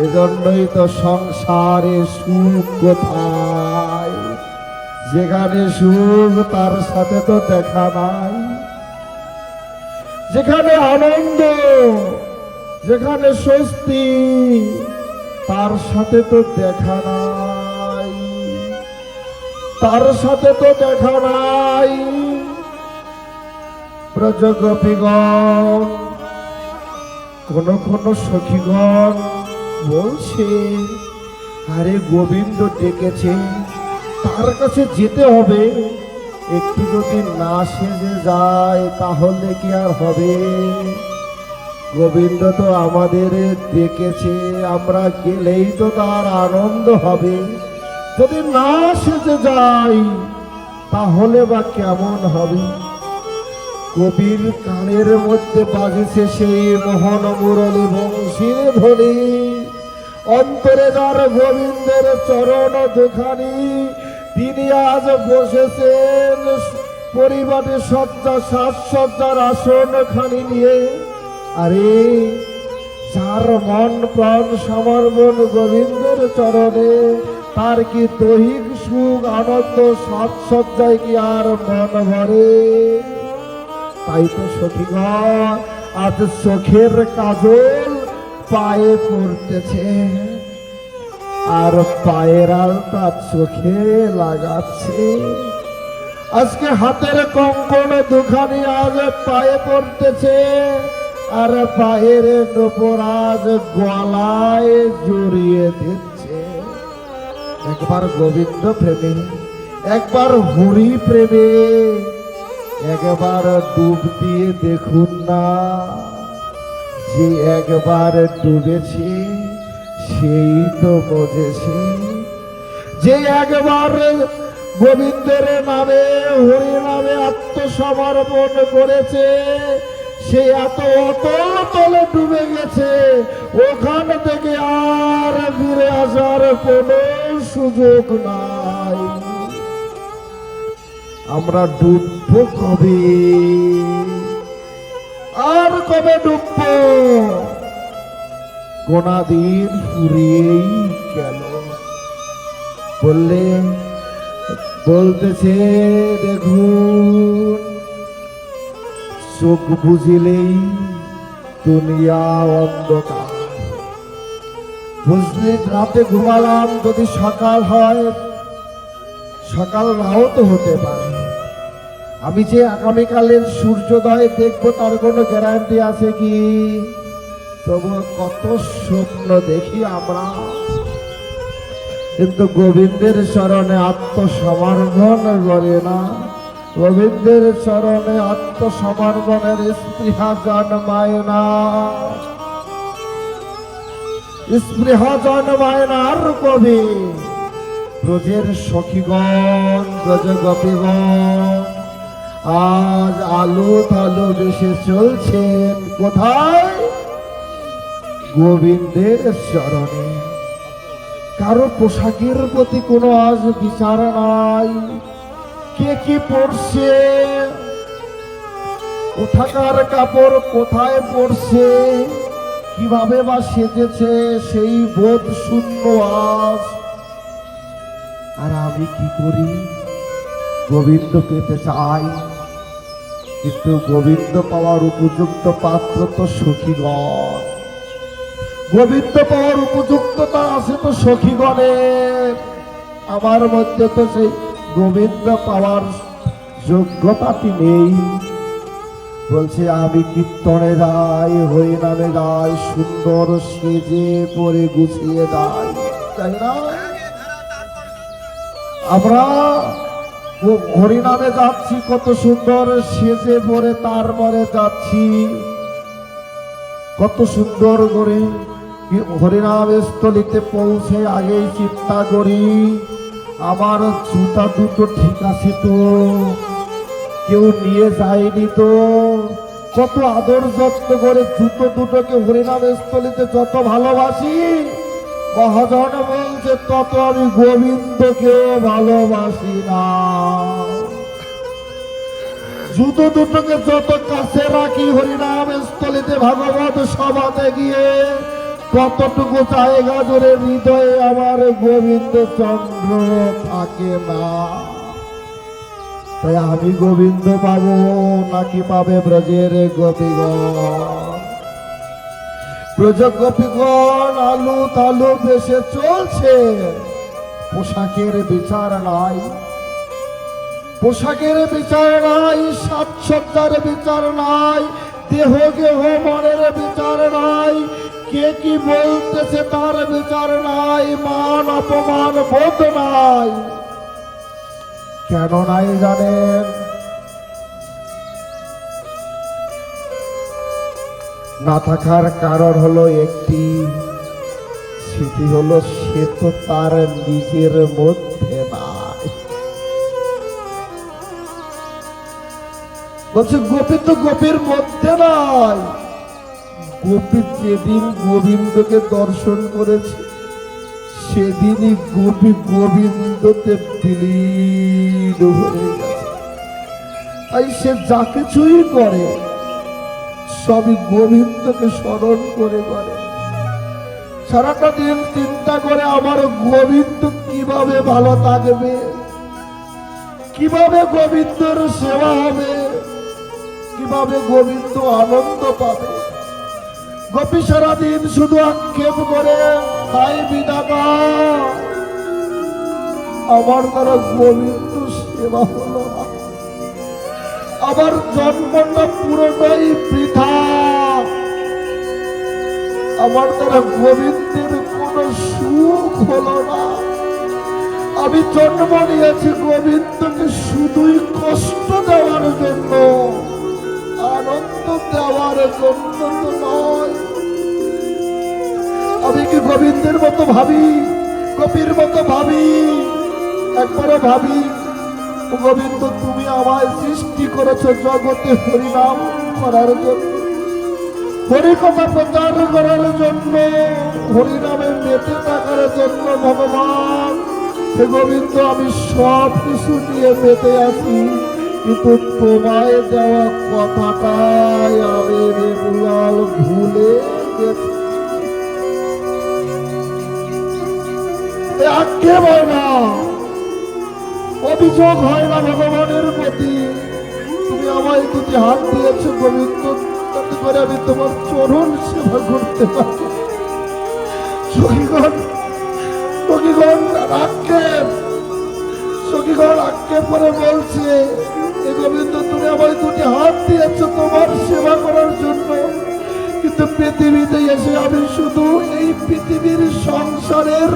Speaker 1: এজন্যই তো সংসারে সুখ কোথায়? যেখানে সুখ তার সাথে তো দেখা নাই, যেখানে আনন্দ, যেখানে স্বস্তি, তার সাথে তো দেখা নাই, তার সাথে তো দেখা নাই। ব্রজগোপীগণ, কোন কোন সখীগণ বলছে, আরে গোবিন্দ ডেকেছে, তার কাছে যেতে হবে, একটু যদি না সেজে যায় তাহলে কি আর হবে? গোবিন্দ তো আমাদের ডেকেছে, আমরা গেলেই তো তার আনন্দ হবে। যদি না সেজে যাই তাহলে বা কেমন হবে? কবির কানের মধ্যে বাজেছে সেই মোহন মুরলী বংশীর ধ্বনি। অন্তরে যার গোবিন্দের চরণ দুখানি, তিনি আজ বসেছেন পরিবারে সজ্জা সাজসজ্জার আসন খানি নিয়ে। আরে যার মন প্রাণ সমর্পণ গোবিন্দের চরণে, তার কি দৈহিক সুখ আনন্দ সাজসজ্জায় কি আর মন ভরে? তাই তো সখীগণ আজ চোখের কাজল পায়ে পড়তেছে, আর পায়ের আলতা চোখে লাগাচ্ছে। আজকে হাতের কঙ্কণ দুখানি আজ পায়ে পড়তেছে, আর পায়ের উপর আজ গলায় জড়িয়ে দিচ্ছে। একবার গোবিন্দ প্রেমে, একবার হরি প্রেমে একবার ডুব দিয়ে দেখুন না। যে একবার ডুবেছে সেই তো বোঝেছে। যে একবার গোবিন্দের নামে হরি নামে আত্মসমর্পণ করেছে, সে এত অতল তলে ডুবে গেছে, ওখান থেকে আর ফিরে আসার কোনো সুযোগ নাই। আমরা ডুববো কবে, আর কবে ডুববো? গোনা দিন ফুরিয়েই গেল। বলতেছে দেখুন, চোখ বুঝিলেই দুনিয়া অন্ধকার। বুঝলে রাতে ঘুমালাম, যদি সকাল হয়, সকাল নাও তো হতে পারে। আমি যে আগামীকালের সূর্যোদয় দেখবো তার কোনো গ্যারান্টি আছে কি? তবু কত স্বপ্ন দেখি আমরা, কিন্তু গোবিন্দের চরণে আত্মসমর্পণ করে না। গোবিন্দের চরণে আত্মসমর্পণের স্পৃহা জন্মায় না, স্পৃহা জন্মায় না। আর কবি ব্রজের সখীগণ, ব্রজ গোপীগণ আজ আলো তালো দেশে চলছেন কোথায়? গোবিন্দের চরণে। কারো পোশাকের প্রতি কোনো আজ বিচার নাই। কে কি পড়ছে, কোথাকার কাপড় কোথায় পড়ছে, কিভাবে বা সেজেছে, সেই বোধ শূন্য আজ। আর আমি কি করি? গোবিন্দ পেতে চাই, কিন্তু গোবিন্দ পাওয়ার উপযুক্ত পাত্র তো সখীগণ। গোবিন্দ পাওয়ার উপযুক্ততা আছে তো সখীগণের। আমার মধ্যে তো সেই গোবিন্দ পাওয়ার যোগ্যতাটি নেই। বলছে আমি কীর্তনে যাই, হরি নামে যাই, সুন্দর সেজে পরে গুছিয়ে যাই, তাই না? আমরা হরি নামে যাচ্ছি, কত সুন্দর সেজে পরে তারপরে যাচ্ছি, কত সুন্দর করে হরিনাম স্থলিতে পৌঁছে আগেই চিন্তা করি আমার জুতা দুটো ঠিক আছে তো, কেউ নিয়ে যায়নি তো। কত আদর যত্ন করে জুতো দুটোকে হরিনাম স্থলিতে যত ভালোবাসি, মহাজন বলছে তত আমি গোবিন্দকেও ভালোবাসি না। জুতো দুটোকে যত কাছে রাখি হরিনাম স্থলিতে ভাগবত সভাতে গিয়ে, কতটুকু জায়গা জুড়ে হৃদয়ে আমার গোবিন্দ চন্দ্র থাকে না। তাই আমি গোবিন্দ পাবো নাকি পাবে ব্রজের গোপীগণ? ব্রজ গোপীগণ আলু তালু দেশে চলছে, পোশাকের বিচার নাই, পোশাকের বিচার নাই, সাজসজ্জার বিচার নাই, দেহ গেহ মনের বিচার নাই, কে কি বলতেছে তার বিচার নাই, মান অপমান বোধ নাই। কেন নাই জানেন? না থাকার কারণ হলো একটি, সেটি হলো সে তো তার নিজের মধ্যে নাই। বলছে গোপী তো গোপীর মধ্যে নাই। গোপী যেদিন গোবিন্দকে দর্শন করেছে সেদিনই গোপী গোবিন্দতে বিলীন হয়ে গেছে। তাই সে যা কিছুই করে সবই গোবিন্দকে স্মরণ করে করে। সারাটা দিন চিন্তা করে আমার গোবিন্দ কিভাবে ভালো থাকবে, কিভাবে গোবিন্দর সেবা হবে, কিভাবে গোবিন্দ আনন্দ পাবে। গোপী সারাদিন শুধু আক্ষেপ করে, হাই বিধাতা আমার দ্বারা গোবিন্দ সেবা হলো না, আমার জন্মটা পুরোটাই বৃথা, আমার দ্বারা গোবিন্দের কোনো সুখ হলো না। আমি জন্ম নিয়েছি গোবিন্দকে শুধুই কষ্ট দেওয়ার জন্য, আনন্দ দেওয়ার জন্য তো নয়। আমি কি গোবিন্দের মতো ভাবি, গোপীর মতো ভাবি? একবারও ভাবি গোবিন্দ তুমি আমায় সৃষ্টি করেছো জগতে হরিনাম করার জন্য, হরি কথা প্রচার করার জন্য, হরিনামে মেতে থাকার জন্য। ভগবান হে গোবিন্দ আমি সব কিছু নিয়ে মেতে আছি, কিন্তু তোমায় দেওয়া কথাটাই আমি বেগুলাল ভুলে গেছি। আক্ষেপ হয় না, অভিযোগ হয় না ভগবানের প্রতি। তুমি আমায় দুটি হাত দিয়েছো গোবিন্দ, তাতে করে আমি তোমার চরণ সেবা করতে পারি। সখীগণ সখীগণ আক্ষেপ, সখীগণ আক্ষেপ করে বলছে এ গোবিন্দ তুমি আমায় দুটি হাত দিয়েছো তোমার সেবা করার জন্য, কিন্তু পৃথিবীতে এসে আমি শুধু এই পৃথিবীর সংসারের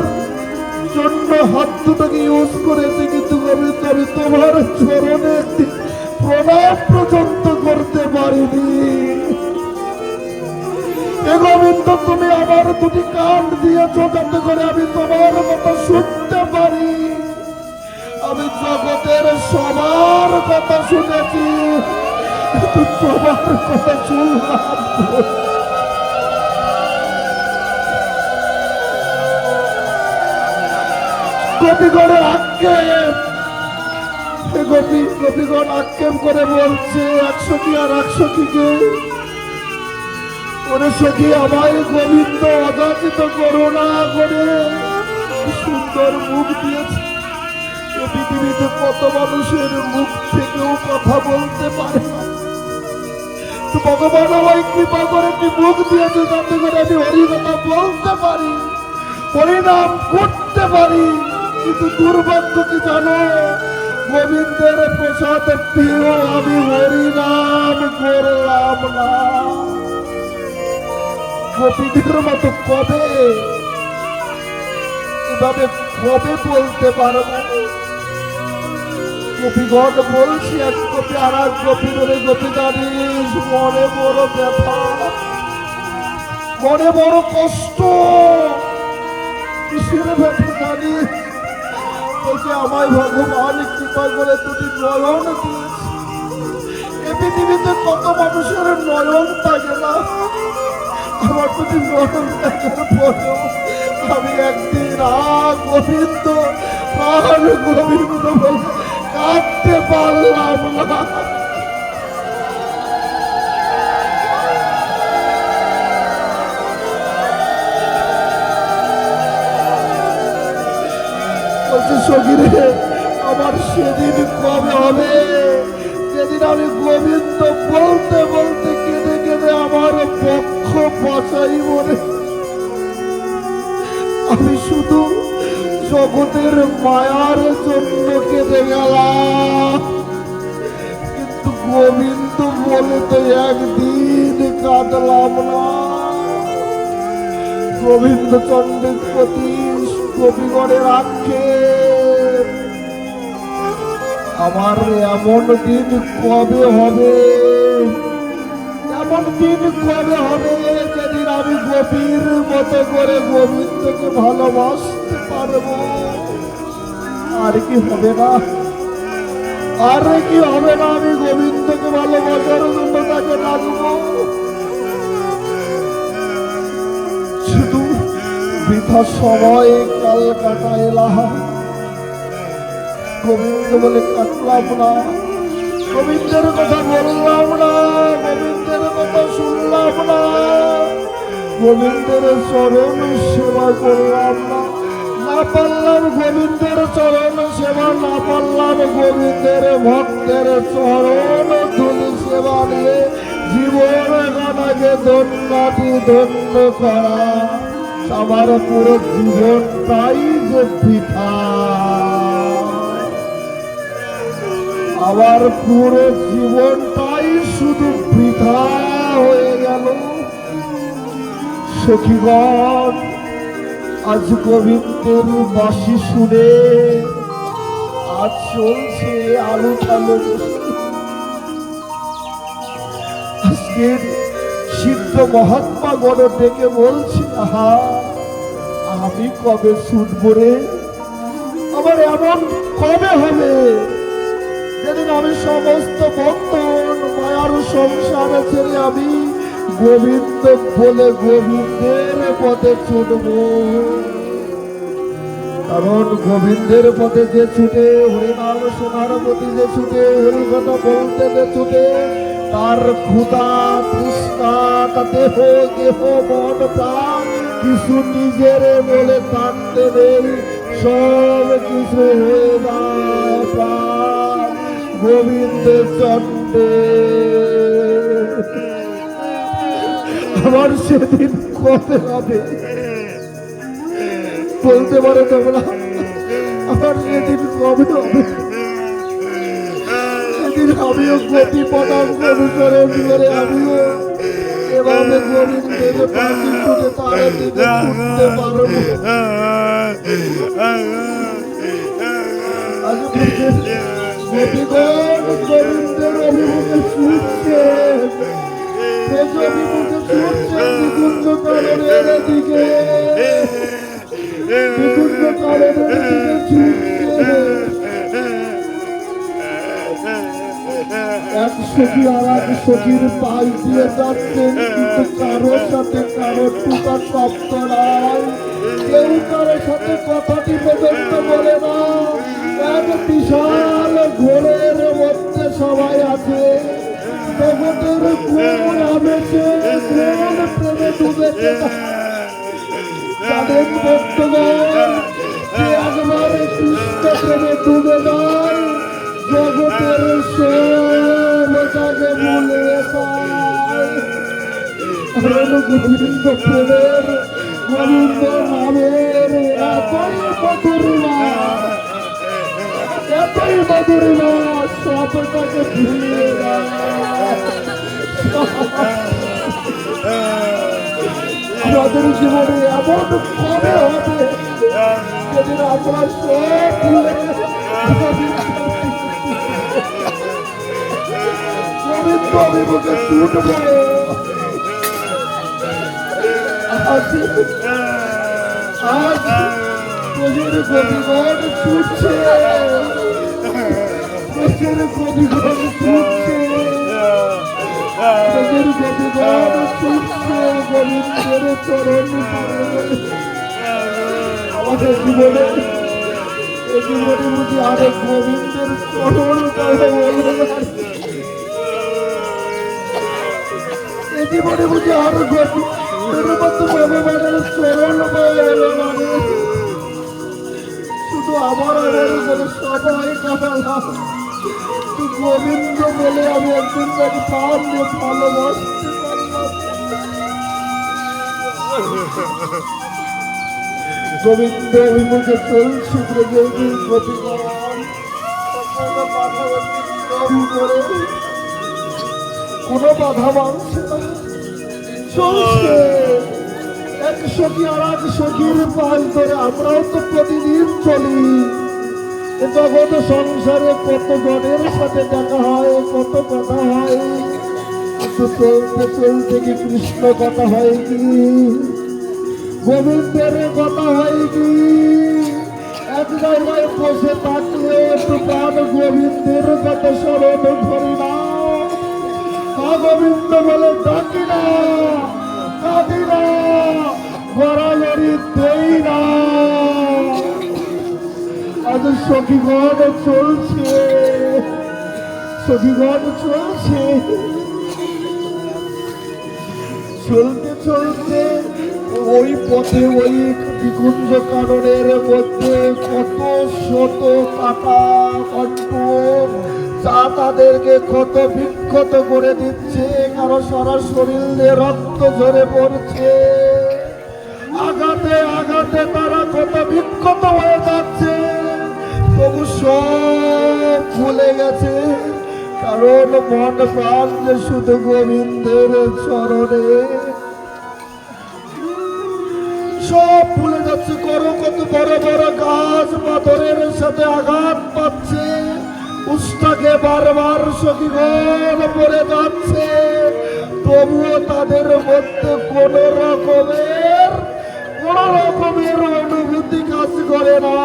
Speaker 1: জন্য হাত দুটোকে ইউজ করেছি, কিন্তু গোবিন্দ আমি তোমার চরণে প্রণাম পর্যন্ত করতে পারিনি। এ গোবিন্দ তুমি আমার দুটি কান দিয়েছ যাতে করে আমি তোমার কথা শুনতে পারি। আমি জগতের সবার কথা শুনেছি, কিন্তু তোমার কথা শুনলাম। গোপীগণের আক্ষেপ, গোপীগণ আক্ষেপ করে বলছে এক সখী আর এক সখীকে, ওরে সখী আমায় গোবিন্দ অযাচিত করুণা করে সুন্দর মুখ দিয়েছে। এ পৃথিবীতে কত মানুষের মুখ থেকেও কথা বলতে পারে না, তো ভগবান আমায় কৃপা করে কি মুখ দিয়েছে যাতে করে আমি হরি কথা বলতে পারি, হরিনাম করতে পারি। কিন্তু দুর্ভাগ্য কি জানো, গোবিন্দের প্রসাদ পেয়েও আমি হরিনাম করলাম না। গোপীদের মতো কবে এভাবে কবে বলতে পারবো? গোপীগণ বলছি এক গোপী আর এক গোপী ধরে, গোপী জানিস মনে বড় ব্যথা, মনে বড় কষ্ট। কিসের ব্যথা জানিস? বলছে আমায় ভগবান কৃপা করে দুটি নয়ন দিয়েছে। এ পৃথিবীতে কত মানুষের নয়ন থাকে না, আমার দুটি নয়ন থাকার পরেও আমি একদিন গোবিন্দ আর গোবিন্দ বলে কাঁদতে পারলাম না। সখীরে আমার সেদিন কবে হবে যেদিন আমি গোবিন্দ বলতে বলতে কেঁদে কেঁদে আমার পক্ষ বাঁচাই বলে আমি শুধু জগতের মায়ার জন্য কেঁদে গেলাম, কিন্তু গোবিন্দ বলে তো একদিন কাঁদলাম না। গোবিন্দ চন্দ্রের প্রতি গোপীগণের আক্ষেপ, আমার এমন দিন কবে হবে, এমন দিন কবে হবে যেদিন আমি গোপীর মতো করে গোবিন্দকে ভালোবাসতে পারবো? আর কি হবে না, আর কি হবে না? আমি গোবিন্দকে ভালোবাসার জন্য তাকে ডাকবো। শুধু বৃথা সময় কাল কাটাইলাম, গোবিন্দ বলে কাটলাম না, গোবিন্দের কথা বললাম না, গোবিন্দের কথা শুনলাম না, গোবিন্দের চরণ সেবা করলাম না, না পারলাম গোবিন্দের চরণ সেবা, না পারলাম গোবিন্দের ভক্তের চরণ ধুলি সেবা নিয়ে জীবন গানাকে ধন্যটি ধন্য করা। আমার পুরো জীবনটাই যে বৃথা, আমার পুরো জীবনটাই শুধু বৃথা হয়ে গেল। সখীগণ, আজ গোবিন্দের বাঁশি শুনে আজ চলছে আলু ঠালো। আজকের সিদ্ধ মহাত্মা গণ ডেকে বলছি, আহা আমি কবে ছুটবো রে? আমার এমন কবে হবে যেদিন আমি সমস্ত বন্ধন মায়ার সংসারে ছেড়ে আমি গোবিন্দ বলে গোবিন্দের পথে ছুটব? কারণ গোবিন্দের পথে যে ছুটে, হরিনাম শোনার প্রতি যে ছুটে, হরিকথা বলতে যে ছুটে, তার ক্ষুধা তৃষ্ণা দেহ দেহ মন প্রাণ কিছু নিজের বলে থাকতে নেই, সব কিছু হয়ে যায় প্রাণ গোবিন্দের চন্ডে। আমার সেদিন কবে হবে বলতে পারো তোমরা? আমার সেদিন কবে হবে? সেদিন আমিও গতি পদাঙ্ক অনুসরণ করে আমিও এভাবে গোবিন্দের পাশে ছুটে তার দিকে ছুটতে পারবো। গোপীগণ গোবিন্দের অভিমুখে ছুটছে, অভিমুখে ছুটছে নিকুঞ্জ কাননের দিকে, নিকুঞ্জ কাননের দিকে ছুটছে। এক সখী আর এক সখীর পাশ দিয়ে যাচ্ছেন, কিন্তু কারোর সাথে কারোর টুকা শব্দ নাই, কেউ কারোর সাথে কথাটি পর্যন্ত বলে না। এক বিশাল ঘোরের মধ্যে সবাই আছে, জগতের কোন আবেশে কোন প্রেমে ডুবেছে তাদের ভক্তগণ, যে একবারে কৃষ্ণ প্রেমে ডুবে যায় জগতের সবটাকে ভুলে যায়। গোবিন্দ প্রেমের, গোবিন্দ নামের এতই মধুরিমা, এতই মধুরিমা, সবটাকে ভুলে যায়। আমাদের জীবনে এমন কবে হবে যেদিন আমরা সব ভুলে গোবিন্দ অভিমুখে ছুটব? আজ প্রভুর গোপীগণ ছুটছে, প্রভুর গোপীগণ ছুটছে, প্রভুর গোপীগণ ছুটছে গোবিন্দের চরণ। আমাদের জীবনে এই জীবনে বুঝি আরো গোবিন্দের চরণ কথা বলবে, এই জীবনে বুঝি আরো গোবিন্দের মতো ভগবানের চরণ বলে মানে শুধু আমার বলে সবাই কাটালাম। গোবিন্দ বলে আমি একদিন তাকে পান দিয়ে ভালোবাসতে পারলাম। গোবিন্দ অভিমুখে চলছি প্রজেদিন গোপীগণ, কোনো বাধা মানছে না, চলছে এক সখী আর এক সখীর পাশ ধরে। আমরাও তো প্রতিদিন চলি, জগৎ সংসারে কত জনের সাথে দেখা হয়, কত কথা হয়, কিন্তু চলতে চলতে কি কৃষ্ণ কথা হয় কি, গোবিন্দের কথা হয় কি? এক জায়গায় বসে থাকলে একটু প্রাণ গোবিন্দের কথা স্মরণ করি না, গোবিন্দ বলে ডাকি না, কাঁদি না, গড়াগড়ি দেই না। আজ সখীগণ চলছে, সখীগণ চলছে, চলতে চলতে ওই পথে ওই বিকুঞ্জ কাননের মধ্যে কত শত কাটা কণ্ঠ যা তাদেরকে কত বিক্ষত করে দিচ্ছে, কারো সারা শরীরে রক্ত ঝরে পড়ছে, আঘাতে আঘাতে তারা কত বিক্ষত হয়ে যাচ্ছে, তবু সব ভুলে গেছে, কারণ মন প্রাণ শুধু গোবিন্দের চরণে। সব ভুলে যাচ্ছে, করো কত বড় বড় গাছ পাথরের সাথে আঘাত পাচ্ছে, উষ্টাকে বারবার সখীগণ পড়ে যাচ্ছে, তবুও তাদের মধ্যে কোন রকমের অনুভূতি কাজ করে না,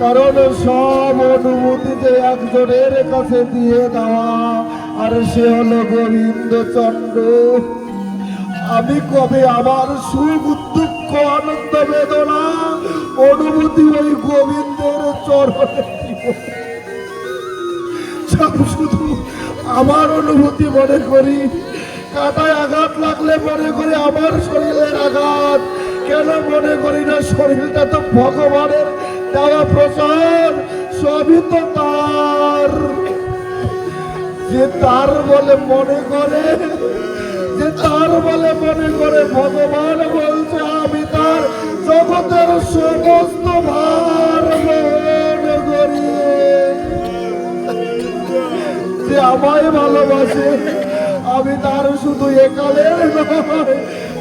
Speaker 1: কারণ সব অনুভূতি যে একজনের কাছে দিয়ে দেওয়া, আর সে হলো গোবিন্দ চন্দ্র। আমি কবে আমার সুখ দুঃখ আনন্দ বেদনা অনুভূতি ওই গোবিন্দের চরণে দিব, শুধু আমার অনুভূতি মনে করি, কাটায় আঘাত লাগলে মনে করি আমার শরীরের আঘাত, কেন মনে করি না শরীরটা তো ভগবানের দেওয়া প্রসাদ, সবই তো তার, যে তার বলে মনে করে, যে তার বলে মনে করে, ভগবান বলছে আমি তার জগতের সমস্ত ভার বহন করি, যে আমায় ভালোবাসে আমি তার শুধু একালের নয়,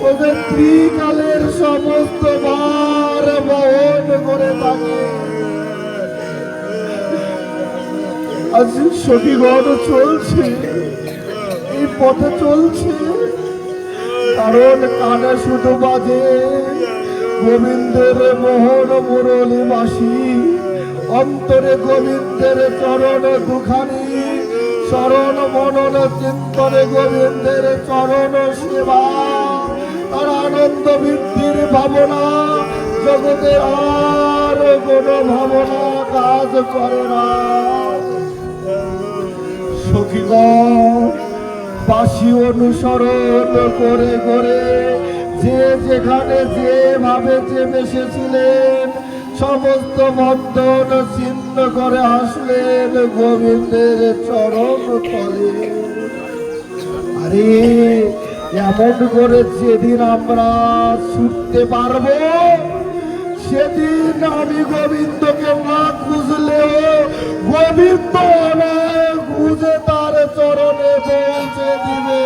Speaker 1: ওদের ত্রিকালের সমস্ত ভার বহন করে থাকে। আজ সখীগণ চলছে, এই পথে চলছে, কারণ কানে শুধু বাজে গোবিন্দের মোহন মুরলী বাসি, অন্তরে গোবিন্দের চরণ দুখানি, চরণ মনন চিন্তনে গোবিন্দের চরণ সেবা, তার আনন্দ বৃদ্ধির ভাবনা, জগতে আর কোনো ভাবনা কাজ করে না। সখীগণ বাসি অনুসরণ করে করে যে যেখানে যেভাবে যে বেসেছিলেন, সমস্ত বন্ধন ছিন্ন করে আসলেন গোবিন্দের চরণ তলে। আরে এমন করে যেদিন আমরা ছুটতে পারবো, সেদিন আমি গোবিন্দকে না খুঁজলেও গোবিন্দ আমায় খুঁজে তার চরণে পৌঁছে দিবে।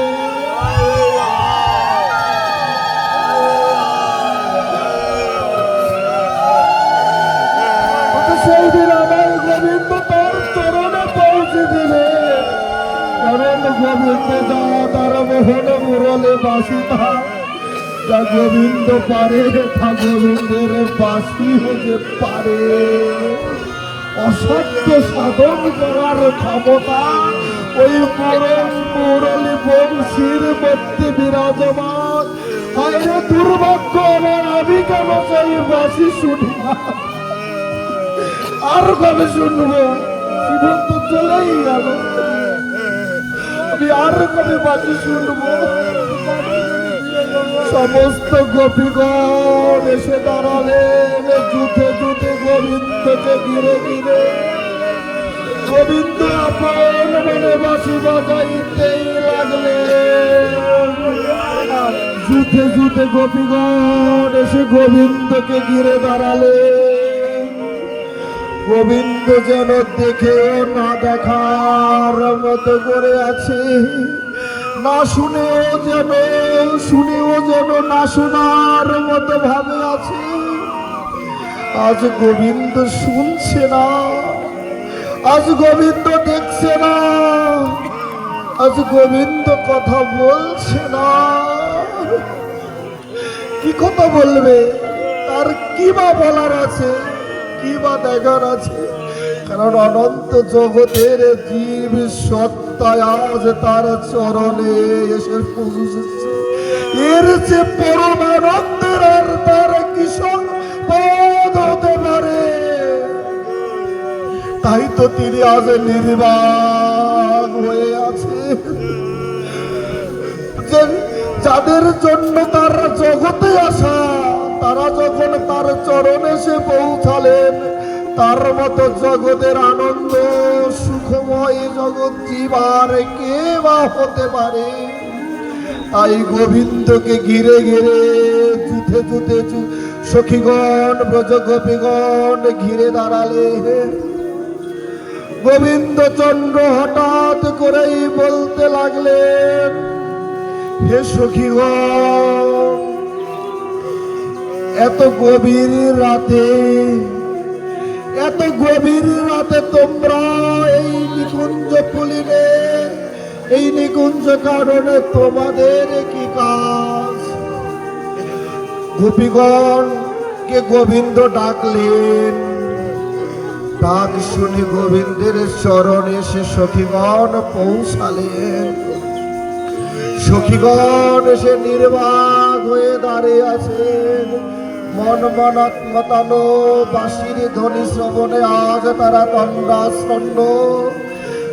Speaker 1: সেই দিন আমায় গোবিন্দ তার চরণে পৌঁছে দিবে, কারণ গোবিন্দ যা তার মোহন মুরলে বাসিতা, যা গোবিন্দ পারে তা গোবিন্দের বাসি হতে পারে। অসাধ্য সাধন করার ক্ষমতা ওই পরম মুরলী বংশীর মধ্যে বিরাজমান। আরে দুর্ভাগ্য আমার, আমি কেন চাই বাসি শুনি না, আর কবে শুনবো? জীবন তো চলেই গেল, আমি আর কবে বাসি শুনবো? সমস্ত গোপীগণ এসে দাঁড়ালেন যুথে যুথে গোবিন্দকে ঘিরে ঘিরে। গোবিন্দ আপন মনে বাঁশি বাজাইতেই লাগলেন। যুথে যুথে গোপীগণ এসে গোবিন্দকে ঘিরে দাঁড়ালেন। গোবিন্দ যেন দেখেও না দেখার মতো করে আছে, না শুনেও যেন না শোনার মতো ভাবে আছে। আজ গোবিন্দ শুনছে না, আজ গোবিন্দ দেখছে না, আজ গোবিন্দ কথা বলছে না। কি কথা বলবে? তার কি বা বলার আছে, কি বা দেখার আছে? কারণ অনন্ত জগতের জীব সত্তায় আজ তার চরণে এসে পৌঁছেছে। এর যে পরম আনন্দের আর তার কিশোর পদ হতে পারে। তাই তো তিনি আজ নির্বাক হয়ে আছে। যাদের জন্য তার জগতে আসা, তারা যখন তার চরণে এসে পৌঁছালেন, তার মতো জগতের আনন্দ সুখময় জগৎ জীবার কে বা হতে পারে? তাই গোবিন্দকে ঘিরে ঘিরে যুথে যুথে সখীগণ ব্রজগোপীগণ ঘিরে দাঁড়ালে। গোবিন্দচন্দ্র হঠাৎ করেই বলতে লাগলেন, হে সখীগণ, এত গভীর রাতে, এত গভীর রাতে তোমরা এই নিকুঞ্জ পুলিনে, এই নিকুঞ্জ কারণে তোমাদের কি কাজ? গোপীগণকে গোবিন্দ ডাকলেন। ডাক শুনে গোবিন্দের চরণে এসে সখীগণ পৌঁছালেন। সখীগণ এসে নির্বাক হয়ে দাঁড়িয়ে আছেন। মন মনাত্মতানো বাঁশির ধ্বনি শ্রবণে আজ তারা দণ্ডাসন্ন।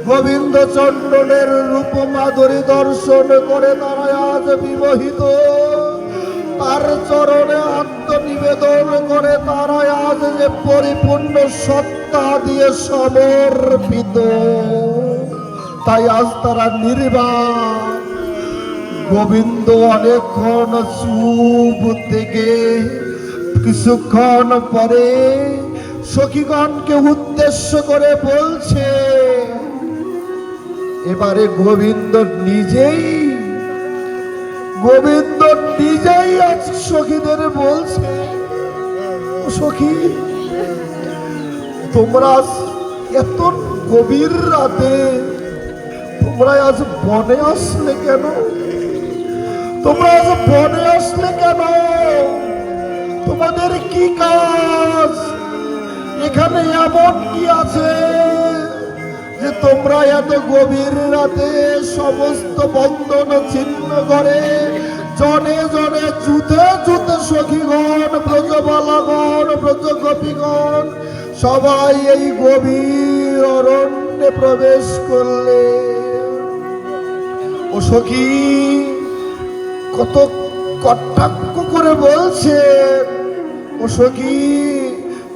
Speaker 1: গোবিন্দ চন্দ্রনের রূপ মাধুরী দর্শন করে তারা আজ বিমোহিত। তার চরণে আত্মনিবেদন করে তারা আজ যে পরিপূর্ণ সত্তা দিয়ে সমর্পিত। তাই আজ তারা নির্বাক। গোবিন্দ অনেকক্ষণ চুপ থেকে কিছুক্ষণ পরে সখীগণকে উদ্দেশ্য করে বলছে। এবারে গোবিন্দ নিজেই আজ সখীদের বলছে, সখী তোমরা এত গভীর রাতে তোমরা আজ বনে আসলে কেন? তোমরা আজ বনে আসলে কেন? তোমাদের কি কাজ? এখানে এমন কি আছে যে তোমরা এত গভীর রাতে সমস্ত বন্ধন ছিন্ন করে জনে জনে যুথে যুথে সখীগণ ব্রজবালাগণ ব্রজগোপীগণ সবাই এই গভীর অরণ্যে প্রবেশ করলে? ও সখী কত কটাক্ষ করে বলছে, ও সখী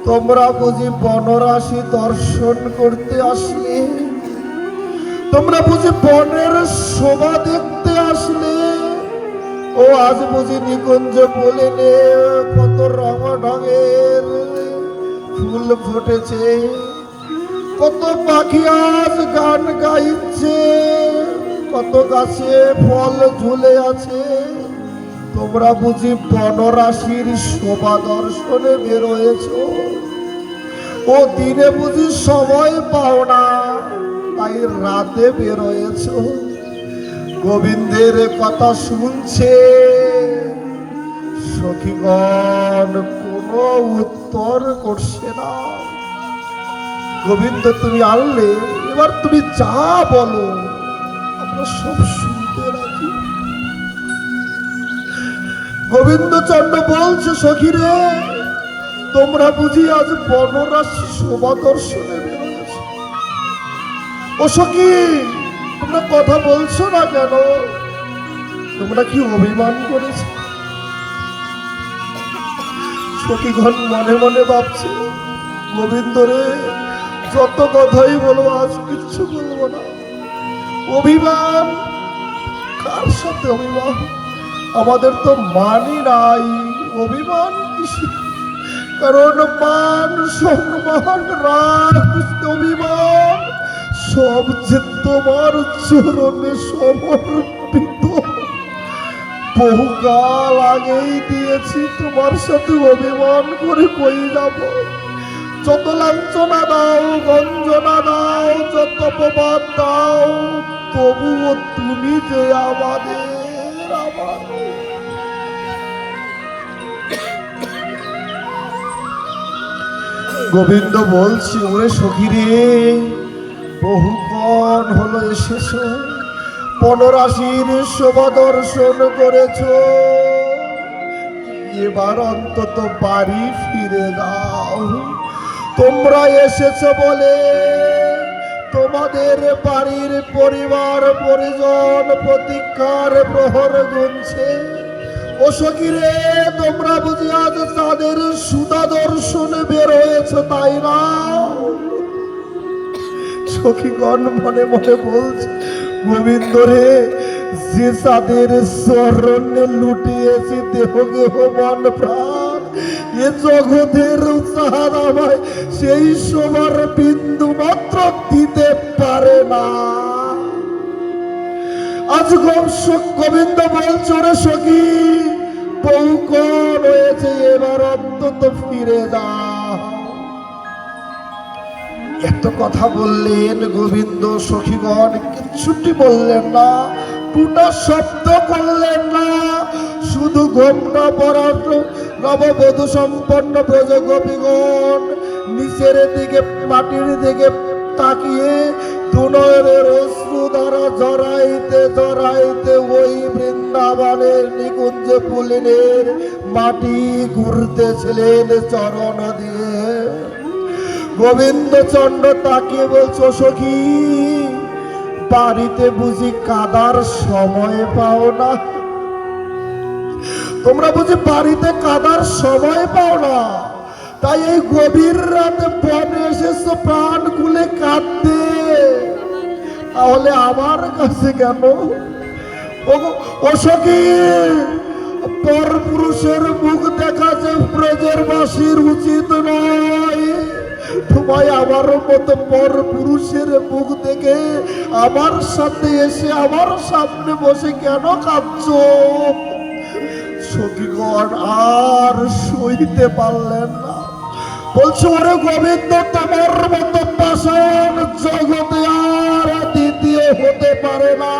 Speaker 1: তোমরা বুঝি বনরাশি দর্শন করতে আসলে? তোমরা বুঝি বনের শোভা দেখতে আসলে? ও আজ বুঝি নিকুঞ্জ বলিনে কত রঙ ঢঙের ফুল ফুটেছে, কত পাখি আজ গান গাইছে, কত গাছে ফল ঝুলে আছে। তোমরা বুঝি বনরাশির শোভা দর্শনে বেরোয়েছ? ও দিনে বুঝি সময় পাও না, তাই রাতে বেরোয়েছ? গোবিন্দের কথা শুনছে সখীগণ, কোনো উত্তর করছে না। গোবিন্দ তুমি আনলে, এবার তুমি যা বলো আমরা সব শুনতে রাজি। গোবিন্দচন্দ্র বলছে, সখীরে তোমরা বুঝি আজ বনরাশি শোভা দর্শনে বেরোয়েছ? ও সখী তোমরা কথা বলছো না কেন? তোমরা কি অভিমান করেছ? সখীগণ মনে মনে ভাবছে, গোবিন্দ রে যত কথাই বলো আজ কিচ্ছু বলবো না। অভিমান? কার সাথে অভিমান? আমাদের তো মানই নাই, অভিমান কিসে? কারণ মান সম্মান রাগ অভিমান সব যে তোমার চরণে সমর্পিত। বহুকাল আগেই দিয়েছি, তোমার সাথে অভিমান করে কই যাব? যত লাঞ্ছনা দাও, গঞ্জনা দাও, যত অপবাদ দাও, তবুও তুমি যে আমাদের। গোবিন্দ বলছি, ওরে সখী রে, বহুক্ষণ হলো এসেছ, বনরাশির শোভা দর্শন করেছ, এবার অন্তত বাড়ি ফিরে দাও। তোমরা এসেছ বলে তোমাদের বাড়ির পরিবার পরিজন প্রতীক্ষার প্রহর গুনছে। ও সখী রে, তোমরা বুঝি আজ তাদের সুধা দর্শনে বের হয়েছ, তাই না? সখীগণ মনে মনে বলছে, গোবিন্দ রে, যে তাদের চরণে লুটিয়েছি দেহ গেহ মন প্রাণ, এ জগতের উৎসাহ আমায় সেই সবার বিন্দু মাত্র দিতে পারে না। আজ গোবিন্দ বলছ, রে সখী, বহুক্ষণ হয়েছে, এবার অন্তত ফিরে যাও। এত কথা বললেন গোবিন্দ, সখীগণ কিচ্ছুটি বললেন না, টুটা শব্দ করলেন না, শুধু ঘোমটা পরা নববধূ সম্পন্ন ব্রজ গোপীগণ নিচের দিকে মাটির দিকে তাকিয়ে দুনয়নের অশ্রু দ্বারা জড়াইতে জড়াইতে ওই বৃন্দাবনের নিকুঞ্জ পুলিনের মাটি ঘুরতেছিলেন চরণ দিয়ে। গোবিন্দ চন্দ্র তাকিয়ে বলছ, সখী, বাড়িতে বুঝি কাদার সময় পাও না? তোমরা বুঝি বাড়িতে কাদার সময় পাও না, তাই এই গভীর রাতে বনে এসেছো প্রাণ খুলে কাঁদতে? তাহলে আমার কাছে কেন? ও সখী, পর পুরুষের মুখ দেখা যে ব্রজের বাসীর উচিত নয়। তোমায় আমার মতো পর পুরুষের মুখ দেখে আমার সাথে এসে আমার সামনে বসে কেন কাঁদছো? সখীগণ আর সইতে পারলেন না, বলছো, ওরে গোবিন্দ, তোমার মতো পাষাণ জগতে আর দ্বিতীয় হতে পারে না।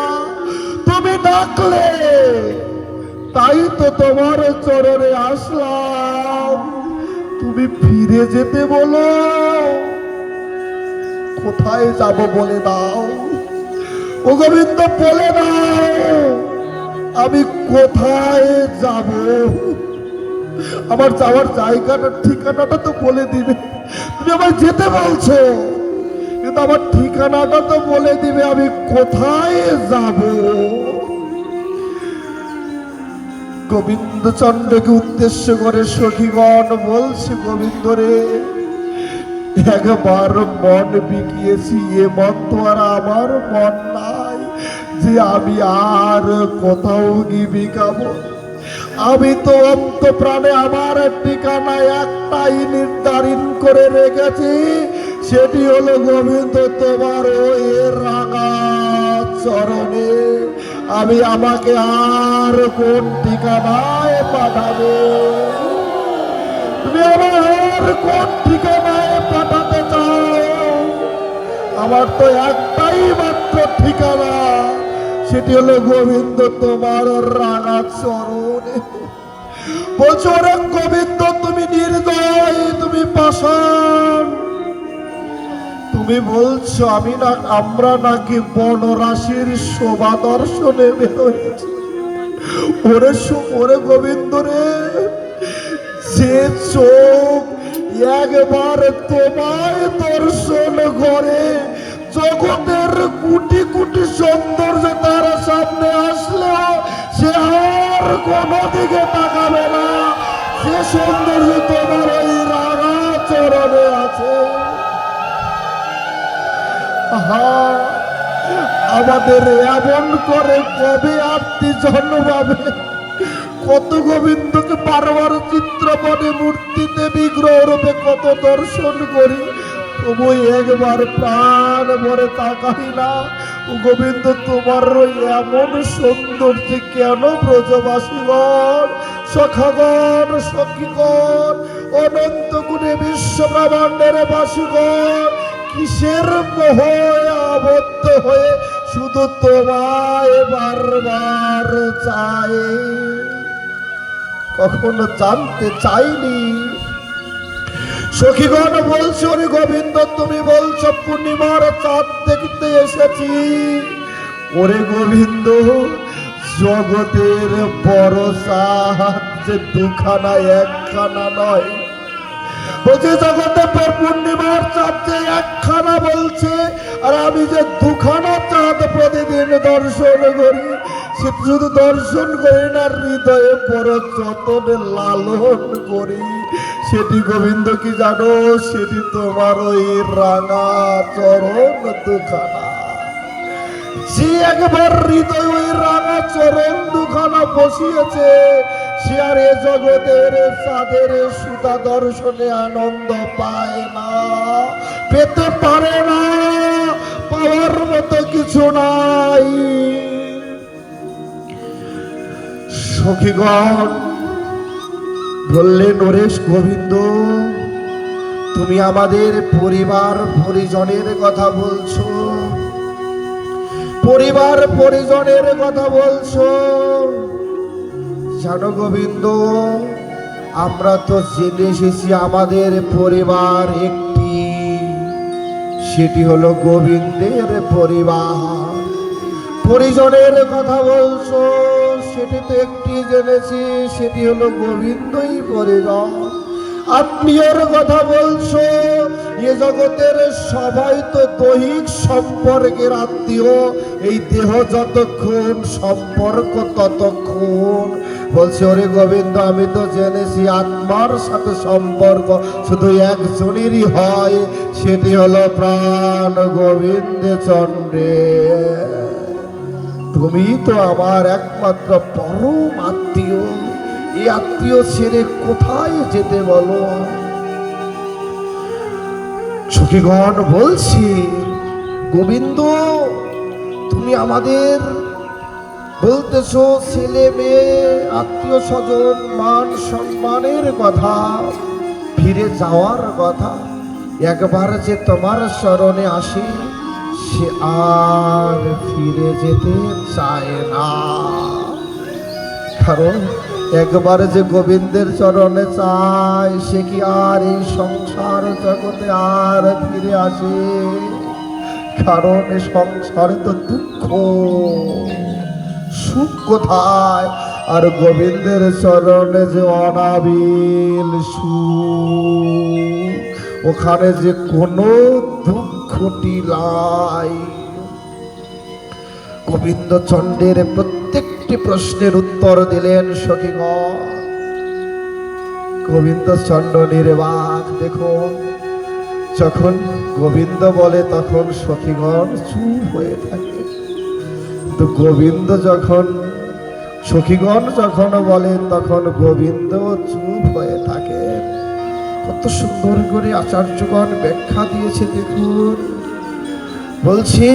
Speaker 1: তুমি ডাকলে তাই তো তোমার চরণে আসলাম, তুমি ফিরে যেতে বলো, কোথায় যাব বলে দাও। ও গোবিন্দ, বলে দাও, আমি কোথায় যাব? আমার যাওয়ার জায়গাটা ঠিকানাটা তো বলে দিবে। তুমি আমায় যেতে বলছো, কিন্তু আমার ঠিকানাটা তো বলে দিবে, আমি কোথায় যাব। গোবিন্দচন্দ্রকে উদ্দেশ্য করে সখীগণ বলছে, গোবিন্দ রে, একবার মন বিকিয়েছি, এ মন তো আর আমার মন নাই যে আমি আর কোথাও গিয়ে বিকাবো। আমি তো অন্ত প্রাণে আমার ঠিকানা একটাই নির্ধারণ করে রেখেছি, সেটি হলো গোবিন্দ তোমার ওই রাঙা চরণে। আমি আমাকে আর কোন ঠিকানায় পাঠাবে? তুমি আমার কোন ঠিকানায় পাঠাতে চাও? আমার তো একটাই মাত্র ঠিকানা, সেটি হলো গোবিন্দ তোমার রাঙা চরণে। বলছো, রে গোবিন্দ, তুমি নির্দয়, তুমি পাষাণ। তুমি বলছো আমরা নাকি বনরাশির শোভা দর্শনে বেরোয়েছি। ওরে গোবিন্দ রে, যে চোখ একবার তোমায় দর্শন করে জগতের কোটি কোটি সৌন্দর্য তার সামনে আসলেও সে আর কোনো দিকে তাকাবে না, যে সৌন্দর্য তোমার ওই রাঙা চরণে আছে। আমাদের এমন করে কবে আত্মী জন্মাবে? কত গোবিন্দকে বারবার চিত্রপটে মূর্তিতে বিগ্রহ রূপে কত দর্শন করি, তবু একবার প্রাণ ভরে তাকাই না। গোবিন্দ, তোমার এমন সৌন্দর্য কেন ব্রজবাসীগণ, সখাগণ, সখীগণ অনন্ত গুণে বিশ্ব ব্রহ্মাণ্ডের বাসীগণ কিসের মোহে আবদ্ধ হয়ে শুধু তোমায় বারবার চায়? কখনো জানতে চাইনি। সখীগণ বলছো রে গোবিন্দ, তুমি বলছো পূর্ণিমার চাঁদ দেখতে এসেছি। ওরে গোবিন্দ, জগতের বড় চাঁদ যে দুখানা একখানা নয়। বলছে জগতে পূর্ণিমার চাঁদ যে একখানা বলছে, আর আমি যে দুখানা চাঁদ প্রতিদিন দর্শন করি। সে শুধু দর্শন করি না, হৃদয়ে বড় যতনে লালন করি। সেটি গোবিন্দ কি জানো? সেটি তোমার ওই রাঙা চরণ দুখানা। সে একবার হৃদয় ওই রাঙা চরণ দুখানা বসিয়েছে, সে আর এ জগতের চাঁদের সুতা দর্শনে আনন্দ পায় না, পেতে পারে না, পাওয়ার মতো কিছু নাই। সখীগণ বললেন, ওরে গোবিন্দ, তুমি আমাদের পরিবার পরিজনের কথা বলছো, পরিবার পরিজনের কথা বলছো। জানো গোবিন্দ, আমরা তো জেনে এসেছি আমাদের পরিবার একটি, সেটি হলো গোবিন্দের পরিবার। পরিজনের কথা বলছো, সেটি তো একটি জেনেছি, সেটি হলো গোবিন্দই পরিজন। আত্মীয়র কথা বলছো, এ জগতের সবাই তো দৈহিক সম্পর্কের আত্মীয়, এই দেহ যতক্ষণ সম্পর্ক ততক্ষণ। বলছে ওরে গোবিন্দ, আমি তো জেনেছি আত্মার সাথে সম্পর্ক শুধু একজনেরই হয়, সেটি হলো প্রাণ গোবিন্দ চন্দ্রে। তুমি তো আমার একমাত্র পরম আত্মীয়, এই আত্মীয় ছেড়ে কোথায় যেতে বলো? সখীগণ বলছি, গোবিন্দ তুমি আমাদের বলতেছো ছেলে মেয়ে আত্মীয় স্বজন মান সম্মানের কথা, ফিরে যাওয়ার কথা। একবার যে তোমার শরণে আসি, সে আর ফিরে যেতে চায় না। কারণ একবার যে গোবিন্দের চরণে চায়, সে কি আর এই সংসার জগতে আর ফিরে আসে? কারণ এই সংসারে তো দুঃখ, সুখ কোথায়? আর গোবিন্দের চরণে যে অনাবিল সুখ, ওখানে যে কোনো দুঃখটি নাই। গোবিন্দ চন্দ্রের প্রত্যেকটি প্রশ্নের উত্তর দিলেন সখীগণ। গোবিন্দ চন্দ্র নির্বাক। দেখো, যখন গোবিন্দ বলে তখন সখীগণ চুপ হয়ে থাকে, তো গোবিন্দ যখন সখীগণ যখন বলেন তখন গোবিন্দ চুপ হয়ে থাকে। কত সুন্দর করে আচার্যগণ ব্যাখ্যা দিয়েছে দেখুন। বলছি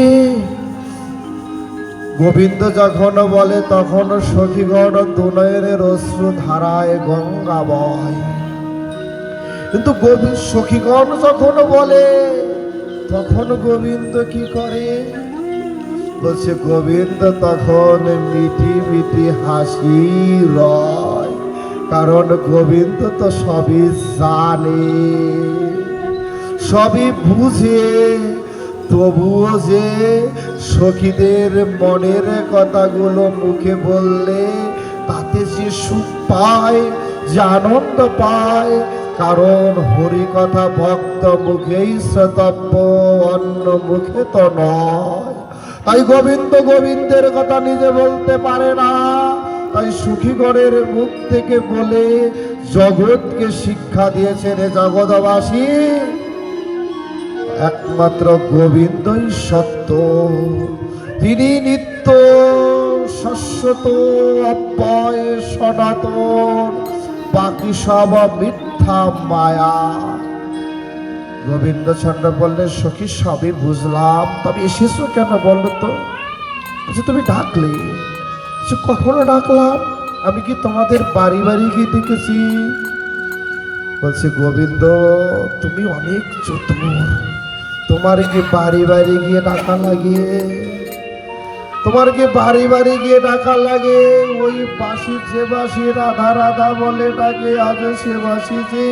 Speaker 1: গোবিন্দ যখন বলে তখন সখীগণ দুনয়নের অশ্রু ধারায় গঙ্গা বয়, কিন্তু সখীগণ যখন বলে তখন গোবিন্দ কি করে? বলছে গোবিন্দ তখন মিটি মিটি হাসি রয়, কারণ গোবিন্দ তো সবই জানে, সবই বুঝে। তবুও যে সখীদের মনের কথাগুলো মুখে বললে তাতে যে সুখ পায়, যে আনন্দ পায়, কারণ হরি কথা ভক্ত মুখেই শ্রোতব্য, অন্য মুখে তো নয়। তাই গোবিন্দ গোবিন্দের কথা নিজে বলতে পারে না, তাই সখীগণের মুখ থেকে বলে জগৎকে শিক্ষা দিয়েছেন, হে জগৎবাসী একমাত্র গোবিন্দই সত্য, তিনি নিত্য শাশ্বত অব্যয় সনাতন, বাকি সব মিথ্যা মায়া। গোবিন্দ চন্দ্র বললেন, সখী সবই বুঝলাম, তবে এসেছো কেন বললো তো? তুমি ডাকলে, কখনো ডাকলাম? আমি কি তোমাদের বাড়ি বাড়ি গিয়ে দেখেছি? বলছে গোবিন্দ তুমি অনেক চতুর, তোমার কি বাড়ি বাড়ি গিয়ে ডাকা লাগে? তোমার কি বাড়ি বাড়ি গিয়ে ডাকা লাগে? ওই বাঁশি যে বাঁশি রাধা রাধা বলে ডাকে, আজ সে বাঁশি যে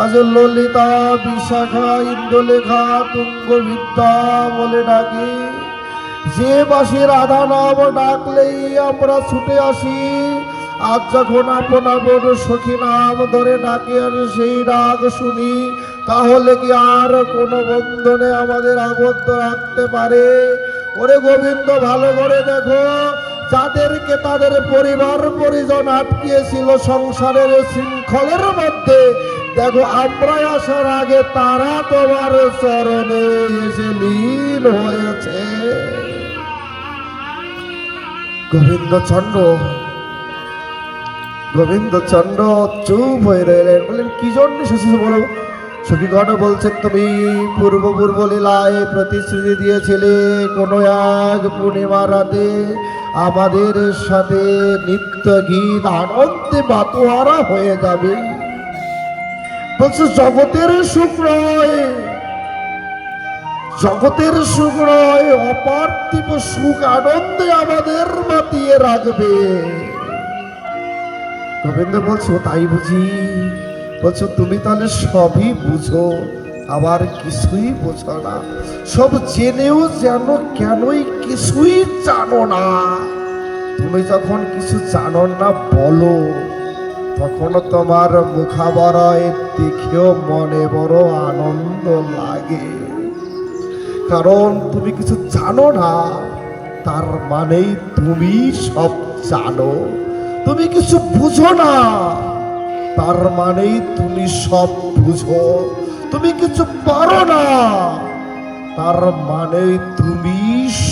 Speaker 1: আজ ললিতা বিশাখা ইন্দ্রলেখা তুঙ্গবিদ্যা বলে ডাকে। যে বাঁশি রাধা নাম ডাকলেই আমরা ছুটে আসি। আজ যখন আপন আপন সখী নাম ধরে ডাকে আর সেই ডাক শুনি, তাহলে কি আর কোনো বন্ধনে আমাদের আবদ্ধ রাখতে পারে? ওরে গোবিন্দ ভালো করে দেখো, যাদেরকে তাদের পরিবার পরিজন আটকিয়েছিল সংসারের শৃঙ্খলের মধ্যে, দেখো আমরা আসার আগে তারা তোমার চরণে এসে লীন হয়েছে। গোবিন্দচন্দ্র চুপ হয়ে রইলেন। বললেন কি জন্য এসেছিস বলো? সখীগণ বলছে তুমি পূর্ব লীলায় প্রতিশ্রুতি দিয়েছিলে কোনো এক পূর্ণিমা রাতে আমাদের সাথে নিত্য গীত আনন্দে বাতোয়ারা হয়ে যাবে। বলছে জগতের সুখ নয় অপার্থিব সুখ আনন্দে আমাদের মাতিয়ে রাখবে। গোবিন্দ বলছো তাই বুঝি? বলছো তুমি তাহলে সবই বুঝো, আবার কিছুই বোঝো না। সব জেনেও যেন কেনই কিছুই জানো না। তুমি যখন কিছু জানো না বলো, তখন তোমার মুখাবরয় দেখেও মনে বড় আনন্দ লাগে। কারণ তুমি কিছু জানো না, তার মানেই তুমি সব জানো। তুমি কিছু বুঝো না, তার মানেই তুমি সব বুঝো। তুমি কিছু পারো না, তার মানেই তুমি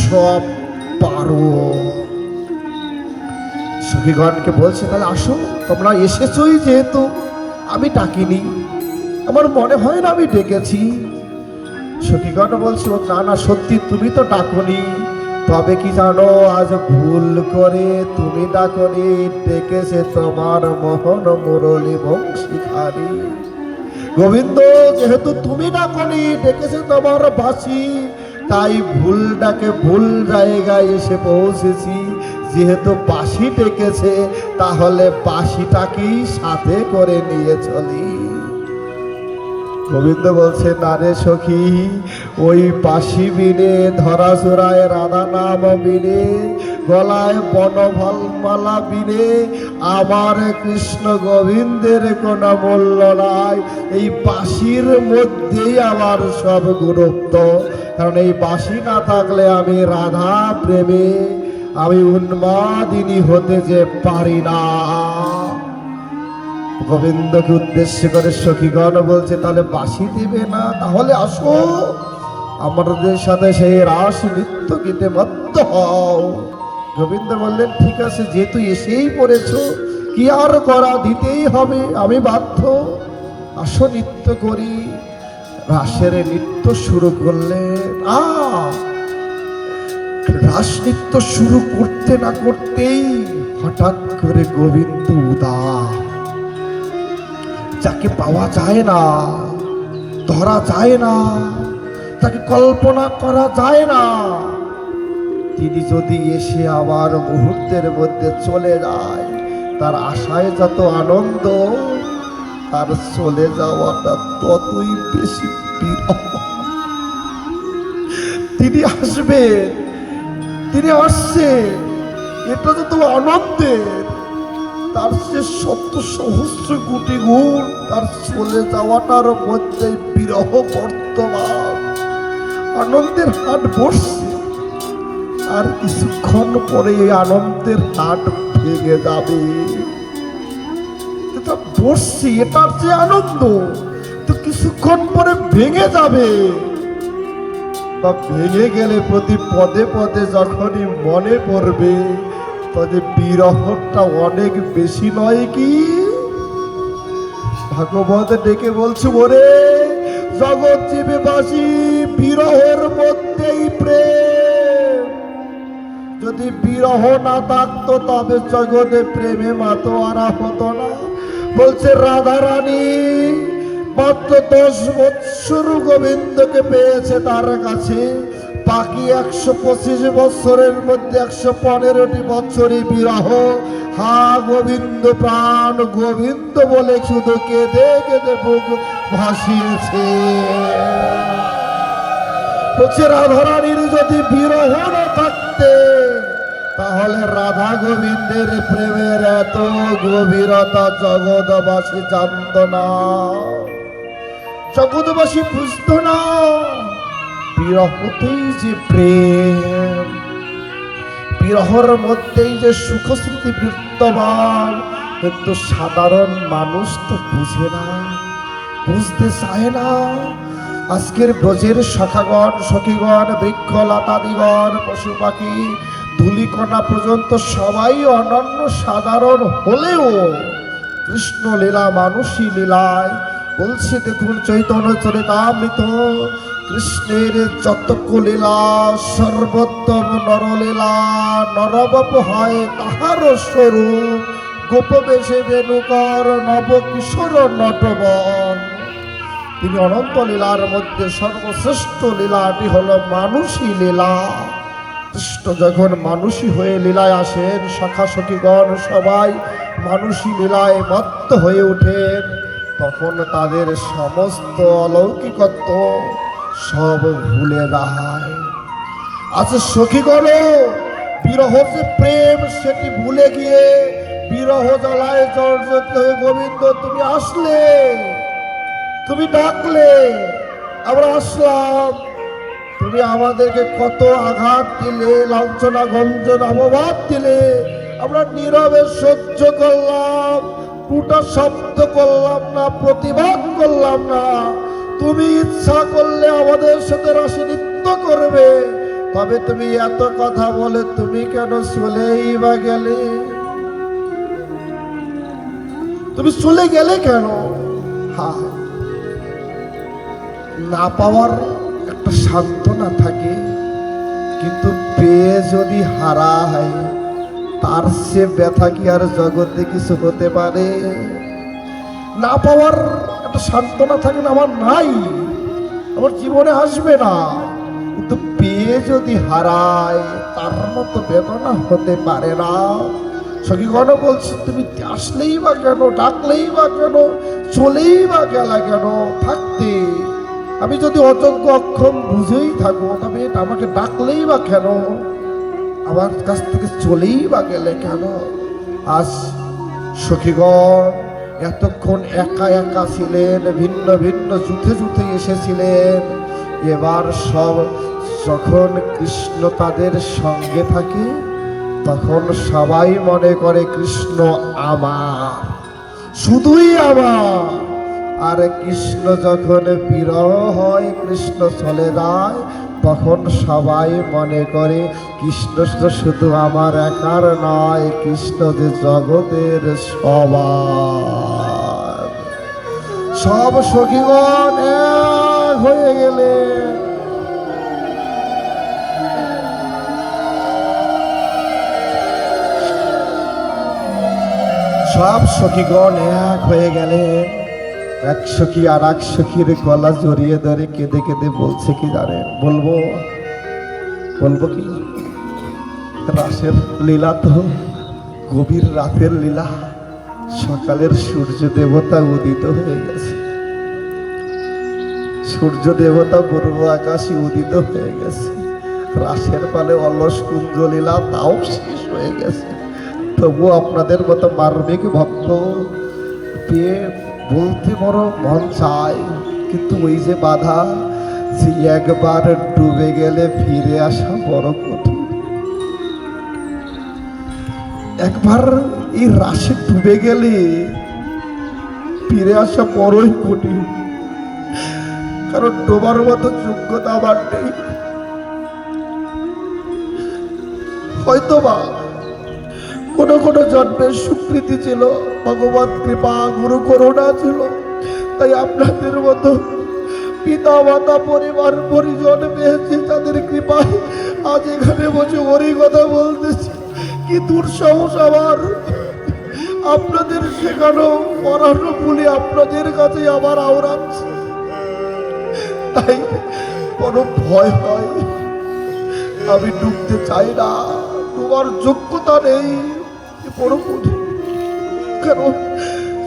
Speaker 1: সব পারো। সখীগণকে বলছে তাহলে আসো, তোমরা এসেছই যেহেতু, আমি ডাকিনি, আমার মনে হয় না আমি ডেকেছি। সখীগণ বলছে না না সত্যি তুমি তো ডাকনি, তবে কি জানো আজ ভুল করে তুমি ডাকনি, ডেকেছে তোমার মোহন মুরলী বংশীধারী। গোবিন্দ যেহেতু তুমি ডাকনি, ডেকেছে তোমার বাঁশি, তাই ভুল ডাকে ভুল জায়গায় এসে পৌঁছেছি। যেহেতু বাঁশি ডেকেছে, তাহলে বাঁশিটাকেই সাথে করে নিয়ে চলি। গোবিন্দ বলছে না রে সখী, ওই বাঁশি বিনে ধরা চোরায় রাধা নাম বিনে, গলায় বনফলমালা বিনে আমার কৃষ্ণ গোবিন্দের কোনো মূল্য নাই। এই বাঁশির মধ্যেই আমার সব গুরুত্ব। কারণ এই বাঁশি না থাকলে আমি রাধা প্রেমে আমি উন্মাদিনী হতে যে পারি না। গোবিন্দকে উদ্দেশ্য করে সখীগণ বলছে তাহলে বাঁশি দিবে না? তাহলে আসো আমাদের সাথে সেই রাস নৃত্য গীতে মত্ত হও। গোবিন্দ বললেন ঠিক আছে, যেহেতু এসেই পড়েছো, কি আর করা, দিতেই হবে, আমি বাধ্য। আসো নৃত্য করি। রাসের নৃত্য শুরু করলেন। রাস নৃত্য শুরু করতে না করতেই হঠাৎ করে গোবিন্দ উদাস, যাকে পাওয়া যায় না, ধরা যায় না, তাকে কল্পনা করা যায় না, তিনি যদি এসে আবার মুহূর্তের মধ্যে চলে যায়, তার আশায় যত আনন্দ, তার চলে যাওয়াটা ততই বেশি বিরহ। তিনি আসবেন, তিনি আসছেন, এটা যত আনন্দের, তার সে শত সহস্র কোটি গুণ তার চলে যাওয়াটার মধ্যে বিরহ বর্তমান। আনন্দের হাট বসছে, আর কিছুক্ষণ পরে এই আনন্দের হাট ভেঙে যাবে। এটা বসছি, এটার যে আনন্দ, তো কিছুক্ষণ পরে ভেঙে যাবে। বা ভেঙে গেলে প্রতি পদে পদে যখনই মনে পড়বে, তবে বিরহটা অনেক বেশি নয় কি? ভাগবত ডেকে বলছে ওরে জগৎ জীববাসী, বিরহের মধ্যেই প্রেম। যদি বিরহ না থাকতো তবে জগতে প্রেমে মাতোয়ারা হতো না। বলছে রাধা রানী মাত্র 10 বৎসর গোবিন্দকে পেয়েছে তার কাছে, বাকি 125 বছরের মধ্যে 115টি বছরই বিরহ। হা গোবিন্দ প্রাণ গোবিন্দ বলে শুধু কেঁদে কেঁদে বুক ভাসিয়েছে। বলছে রাধারানীর যদি বিরহ না থাকতে তাহলে রাধা গোবিন্দের প্রেমের এত গভীরতা জগৎবাসী জানত না, জগৎবাসী বুঝত না। বিরহতেই যে প্রেম, বিরহর মধ্যেই যে সুখ স্মৃতি বিদ্যমান, কিন্তু সাধারণ মানুষ তো বুঝে না, বুঝতে চায় না। আজকের ব্রজের সখাগণ সখীগণ বৃক্ষ লতাদিগণ পশু পাখি ধূলিকণা পর্যন্ত সবাই অনন্য সাধারণ হলেও কৃষ্ণ লীলা মানুষই লীলায়। বলছে দেখুন চৈতন্য চরিতামৃত, কৃষ্ণের যতক লীলা সর্বোত্তম নরলীলা, নরবপ হয় তাহার স্বরূপ, গোপবেশে বেণুকর নব কিশোর নটবন। তিনি অনন্ত লীলার মধ্যে সর্বশ্রেষ্ঠ লীলাটি হলো মানুষই লীলা। কৃষ্ণ যখন মানুষই হয়ে লীলায় আসেন, সখা সখীগণ সবাই মানুষই লীলায় মত্ত হয়ে ওঠেন, তখন তাদের সমস্ত অলৌকিকত্ব সব ভুলে যায়। আচ্ছা সখীগণ, বিরহ যে প্রেম সেটি ভুলে গিয়ে বিরহ জ্বালায় জর্জরিত হয়ে গোবিন্দ তুমি আসলে, তুমি ডাকলে, আমরা আসলাম। তুমি আমাদেরকে কত আঘাত দিলে, লাঞ্ছনা গঞ্জন অপবাদ দিলে, আমরা নীরবে সহ্য করলাম, দুটা শব্দ করলাম না, প্রতিবাদ করলাম না। তুমি ইচ্ছা করলে আমাদের সাথে রাশি নৃত্য করবে, তবে তুমি এত কথা বলে তুমি কেন চলেই বা গেলে? তুমি চলে গেলে কেন? হ্যাঁ, না পাওয়ার একটা সান্ত্বনা থাকে, কিন্তু পেয়ে যদি হারায় তার সে ব্যথা কি আর জগতে কিছু হতে পারে? না পাওয়ার একটা সান্ত্বনা থাকে না, আমার নাই, আমার জীবনে আসবে না, কিন্তু পেয়ে যদি হারায় তার মতো বেদনা হতে পারে না। সখীগণ বলছে তুমি আসলেই বা কেন, ডাকলেই বা কেন, চলেই বা গেলা কেন? থাকতে আমি যদি অযোগ্য অক্ষম বুঝেই থাকবো, তবে আমাকে ডাকলেই বা কেন, আমার কাছ থেকে চলেই বা গেলে কেন? আজ সখীগণ এতক্ষণ একা একা ছিলেন, ভিন্ন ভিন্ন যুথে যুথে এসেছিলেন, এবার সব যখন কৃষ্ণ তাদের সঙ্গে থাকে তখন সবাই মনে করে কৃষ্ণ আমার, শুধুই আমার। আর কৃষ্ণ যখন বিরহ হয়, কৃষ্ণ চলে যায়, তখন সবাই মনে করে কৃষ্ণ শুধু আমার একার নয়, কৃষ্ণ যে জগতের সবার। সব সখীগণ এক হয়ে গেলে, সব সখীগণ এক হয়ে গেলে। এক সখী আর এক সখীর গলা জড়িয়ে ধরে কেঁদে কেঁদে বলছে কি জানেন? বলবো কি? রাসের লীলা তো গভীর রাতের লীলা, সকালের সূর্য দেবতা উদিত হয়ে গেছে, সূর্য দেবতা পূর্ব আকাশে উদিত হয়ে গেছে, রাসের পালে অলস কুঞ্জ লীলা তাও শেষ হয়ে গেছে। তবু আপনাদের মতো মার্মিক ভক্ত পেয়ে বলতে বড় মন চায়, কিন্তু ওই যে বাধা, যে একবার ডুবে গেলে ফিরে আসা বড় কঠিন। একবার এই রাশি ডুবে গেলে ফিরে আসা বড়ই কঠিন, কারণ ডোবার মতো যোগ্যতা আমার নেই। হয়তোবা কোনো কোনো জন্মের স্বীকৃতি ছিল, ভগবত কৃপা গুরু করুণা ছিল, তাই আপনাদের মতো পিতা মাতা পরিবার পরিজন পেয়েছে, তাদের কৃপায় আজ এখানে বসে ওরই কথা বলতেছি। কি দুঃসাহস আমার! আপনাদের শেখানো পড়ানো বলে আপনাদের কাছে আবার আওড়াচ্ছে, তাই বড় ভয় হয়। আমি ডুবতে চাই না, ডুবার যোগ্যতা নেই। বড় কেন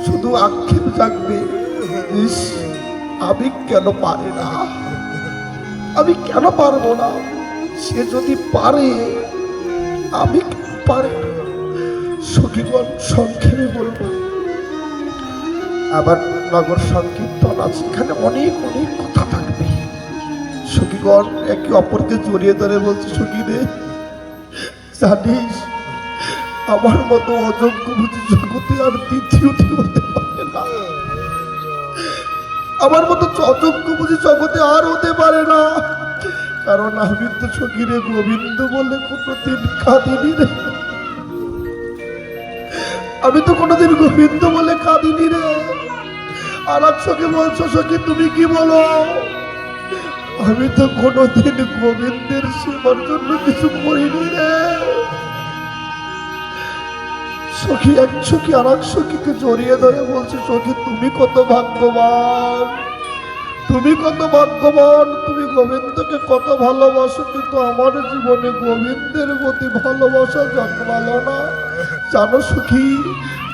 Speaker 1: শুধু আক্ষেপ জাগবে, ইস আমি কেন পারি না, আমি কেন পারবো না? সে যদি পারে আমি কেন পারি না? সখীগণ সংক্ষেপে বলবো, আবার নগর সংকীর্তন আছে, এখানে অনেক অনেক কথা থাকবে। সখীগণ একে অপরকে জড়িয়ে ধরে বলছে, সখী রে জানিস আমার মতো অযোগ্য বুঝি জগতে আর দ্বিতীয়টি হতে পারে না, আমার মতো অযোগ্য বুঝি জগতে আর হতে পারে না। কারণ আমি তো সখী রে গোবিন্দ বলে কোনোদিন কাঁদিনি রে, আমি তো কোনোদিন গোবিন্দ বলে কাঁদিনি রে। আর সখী বলছো, সখী তুমি কি বলো? আমি তো কোনোদিন গোবিন্দের সেবার জন্য কিছু করিনি রে। সখী এক সখী আর এক সখীকে জড়িয়ে ধরে বলছে, সখী তুমি কত ভাগ্যবান, তুমি কত ভাগ্যবান, তুমি গোবিন্দকে কত ভালোবাসো, কিন্তু আমার জীবনে গোবিন্দের প্রতি ভালোবাসা জন্মালো না। জানো সখী,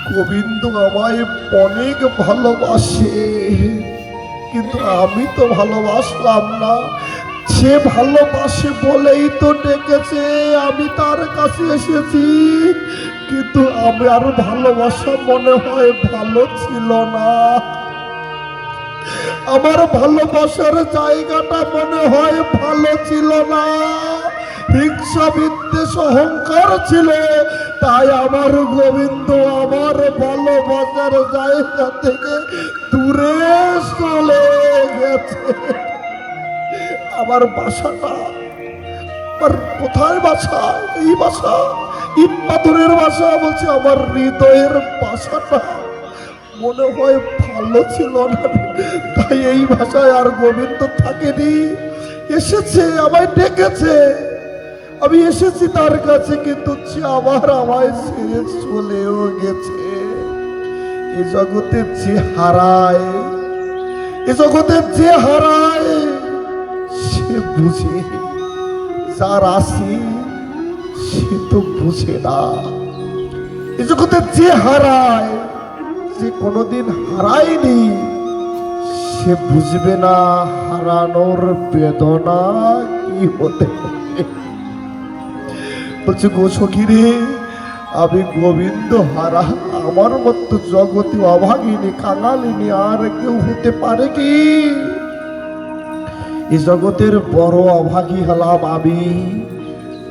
Speaker 1: গোবিন্দ আমায় অনেক ভালোবাসে, কিন্তু আমি তো ভালোবাসলাম না। সে ভালোবাসে বলেই তো ডেকেছে, আমি তার কাছে এসেছি, কিন্তু আমার ভালোবাসা মনে হয় ভালো ছিল না। আমার ভালোবাসার জায়গাটা মনে হয় ভালো ছিল না, হিংসা বিদ্বেষ অহংকার ছিল। তাই আমার গোবিন্দ আমার ভালোবাসার জায়গা থেকে দূরে চলে গেছে। আমার বাসাটা আমার কোথায় বাসা? এই বাসা ইট পাথরের বাসা, বলছে আমার হৃদয়ের বাসাটা মনে হয় ভালো ছিল না, তাই এই ভাষায় আর গোবিন্দ থাকেনি। এসেছে আমায় ডেকেছে, আমি এসেছি তার কাছে, কিন্তু সে আবার আমায় ছেড়ে চলেও গেছে। এ জগতে যে হারায়, এ জগতে যে হারায় সে বুঝে, যার আসে সে তো বুঝে না। এ জগতে যে হারায়, যে কোনোদিন হারায়নি সে বুঝবে না হারানোর বেদনা কি হতে পারে। বলছে গো সখী রে, আমি গোবিন্দ হারা, আমার মতো জগতে অভাগিনী কাঙালিনী আর কেউ হতে পারে কি? এই জগতের বড় অভাগী হলাম আমি,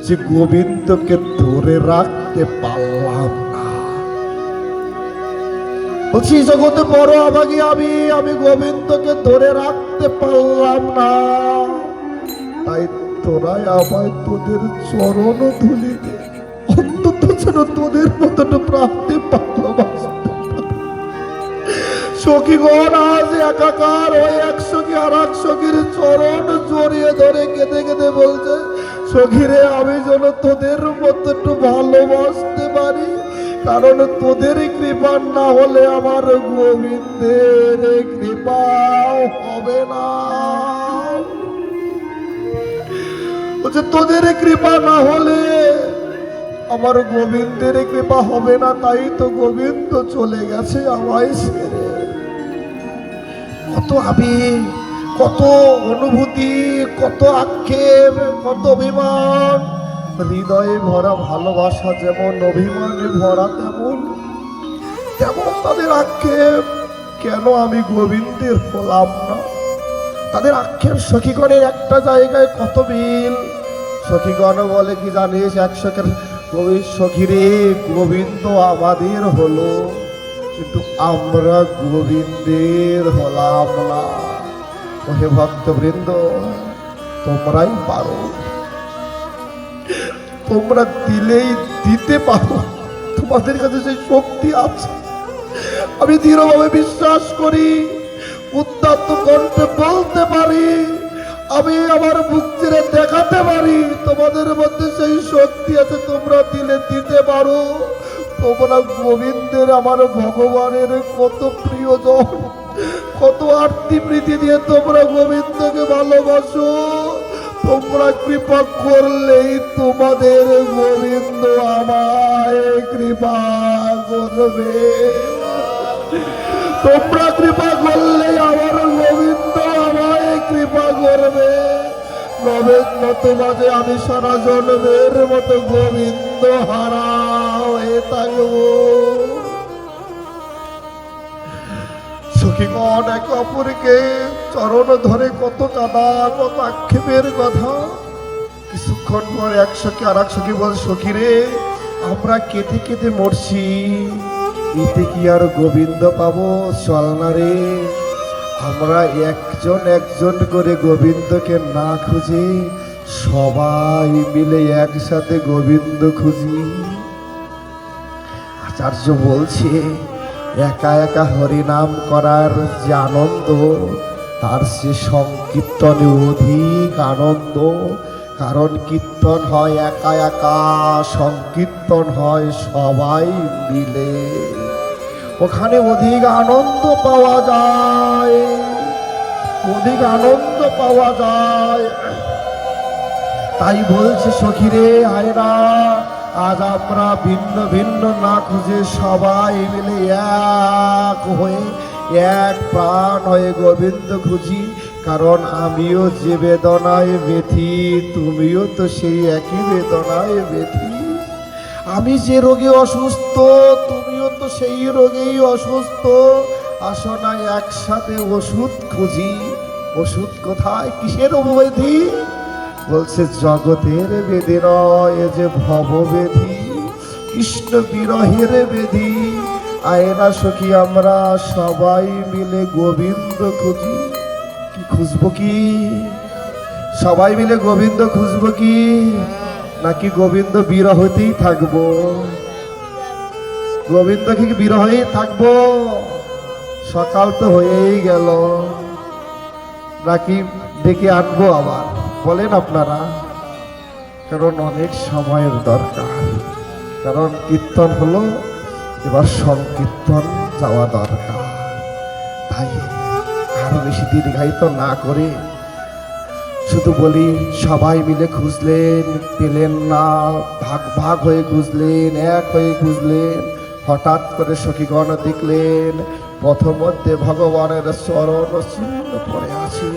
Speaker 1: যে গোবিন্দকে ধরে রাখতে পারলাম না। বলছি জগতে বড় অভাগী আমি গোবিন্দকে ধরে রাখতে পারলাম না। তাই তোরাই আমায় তোদের চরণ ধুলি দে, অন্তত যেন তোদের মতন প্রাপ্তি ভালোবাসতে। সখীগণ আজ একাকার, ওই এক সখী আর এক সখীর চরণ জড়িয়ে ধরে কেঁদে কেঁদে বলছে, সখীরে আমি যেন তোদের মতো একটু ভালোবাসতে পারি, কারণ তোদের কৃপা না হলে আমার গোবিন্দের কৃপা হবে না। বলছে তোদের কৃপা না হলে আমার গোবিন্দের কৃপা হবে না, তাই তো গোবিন্দ চলে গেছে আমায় ছেড়ে। কত আবেগ, কত অনুভূতি, কত আক্ষেপ, কত অভিমান, হৃদয়ে ভরা ভালোবাসা যেমন অভিমানে ভরা তেমন তেমন তাদের আক্ষেপ, কেন আমি গোবিন্দের হলাম না। তাদের আক্ষেপ সখীগণের একটা জায়গায় কত মিল। সখীগণ বলে কি জানিস, এক সখীর সখীরে গোবিন্দ আমাদের হলো, কিন্তু আমরা গোবিন্দের হলাম না। ওহে ভক্তবৃন্দ, তোমরাই পারো, তোমরা দিলেই দিতে পারো, তোমাদের কাছে সেই শক্তি আছে। আমি দৃঢ়ভাবে বিশ্বাস করি, উদ্যত কণ্ঠে বলতে পারি, আমি আমার বুক চিরে দেখাতে পারি, তোমাদের মধ্যে সেই শক্তি আছে, তোমরা দিলে দিতে পারো। তোমরা গোবিন্দের আমার ভগবানের কত প্রিয়জন, কত আরতি প্রীতি দিয়ে তোমরা গোবিন্দকে ভালোবাসো। তোমরা কৃপা করলেই তোমাদের গোবিন্দ আমায় কৃপা করবে। তোমরা কৃপা করলেই আমার গোবিন্দ আমায় কৃপা করবে। নতুবা যে আমি সারা জন্মের মতো গোবিন্দ হারা হয়ে থাকব। সখীগণ একে অপরকে চরণ ধরে কত কাদা, কত আক্ষেপের কথা। কিছুক্ষণ পর এক সখী আর এক সখী বল, সখী রে আমরা কেঁদে কেঁদে মরছি, এতে কি আর গোবিন্দ পাবো? চল না রে, আমরা একজন একজন করে গোবিন্দকে না খুঁজে সবাই মিলে একসাথে গোবিন্দ খুঁজি। আচার্য বলছে একা একা হরিনাম করার যে আনন্দ, তার সে সংকীর্তনে অধিক আনন্দ। কারণ কীর্তন হয় একা একা, সংকীর্তন হয় সবাই মিলে, ওখানে অধিক আনন্দ পাওয়া যায়, অধিক আনন্দ পাওয়া যায়। তাই বলছে সখীরে আয়রা, আজ আমরা ভিন্ন ভিন্ন না খুঁজে সবাই মিলে এক হয়ে, এক প্রাণ হয়ে গোবিন্দ খুঁজি। কারণ আমিও যে বেদনায় ব্যথি, তুমিও তো সেই একই বেদনায় ব্যথি। আমি যে রোগে অসুস্থ, তুমিও তো সেই রোগেই অসুস্থ। আসো না একসাথে ওষুধ খুঁজি। ওষুধ কোথায়? কিসের ব্যাধি? বলছে জগতের বেদি নয়, এ যে ভববেধি, কৃষ্ণ বিরহের বেধি। আয়না সখী আমরা সবাই মিলে গোবিন্দ খুঁজি। কি খুঁজবো কি? সবাই মিলে গোবিন্দ খুঁজবো কি, নাকি গোবিন্দ বিরহতেই থাকবো? গোবিন্দকে কি বিরহেই থাকবো? সকাল তো হয়েই গেল, নাকি ডেকে আনবো আবার? বলেন আপনারা। কারণ অনেক সময়ের দরকার, কারণ কীর্তন হলো, এবার সংকীর্তন যাওয়া দরকার। তাই আরো বেশি দীর্ঘায়িত না করে শুধু বলি, সবাই মিলে খুঁজলেন, পেলেন না, ভাগ ভাগ হয়ে খুঁজলেন, এক হয়ে খুঁজলেন। হঠাৎ করে সখীগণ দেখলেন পথ মধ্যে ভগবানের চরণ চিহ্ন পড়ে আছে।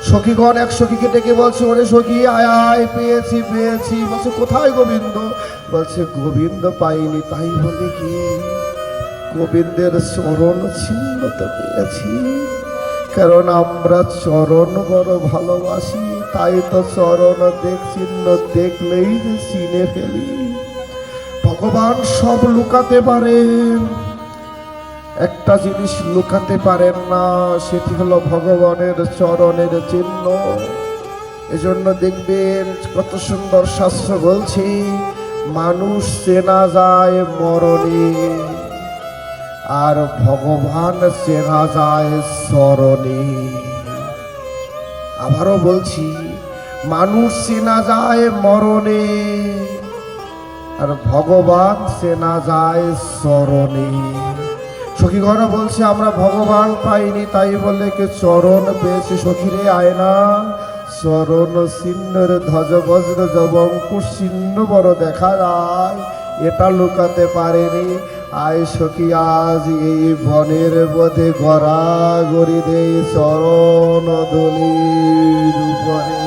Speaker 1: সখীগণ এক সখীকে ডেকে বলছে, ওরে সখী আয় আয়, পেয়েছি পেয়েছি। বলছে কোথায় গোবিন্দ? বলছে গোবিন্দ পাইনি। তাই বলে কি? গোবিন্দের চরণ চিহ্ন তো পেয়েছি। কারণ আমরা চরণ বড় ভালোবাসি, তাই তো চরণ চিহ্ন দেখলেই যে চিনে ফেলি। ভগবান সব লুকাতে পারেন, একটা জিনিস লুকাতে পারেন না, সেটি হলো ভগবানের চরণের চিহ্ন। এজন্য দেখবেন কত সুন্দর শাস্ত্র বলছে, মানুষ চেনা যায় মরণে, আর ভগবান চেনা যায় চরণে। আবারও বলছি, মানুষ চেনা যায় মরণে, আর ভগবান চেনা যায় চরণে। সখীগণ বলছে আমরা ভগবান পাইনি, তাই বলে কে চরণ পেয়েছে। সখীরে আয়না, চরণ চিহ্নের ধ্বজ বজ্র জবঙ্কুশ চিহ্ন বড় দেখা যায়, এটা লুকাতে পারেনি। আয় সখী আজ এই বনের বোধে গড়া গড়ি দে চরণ দলির উপরে।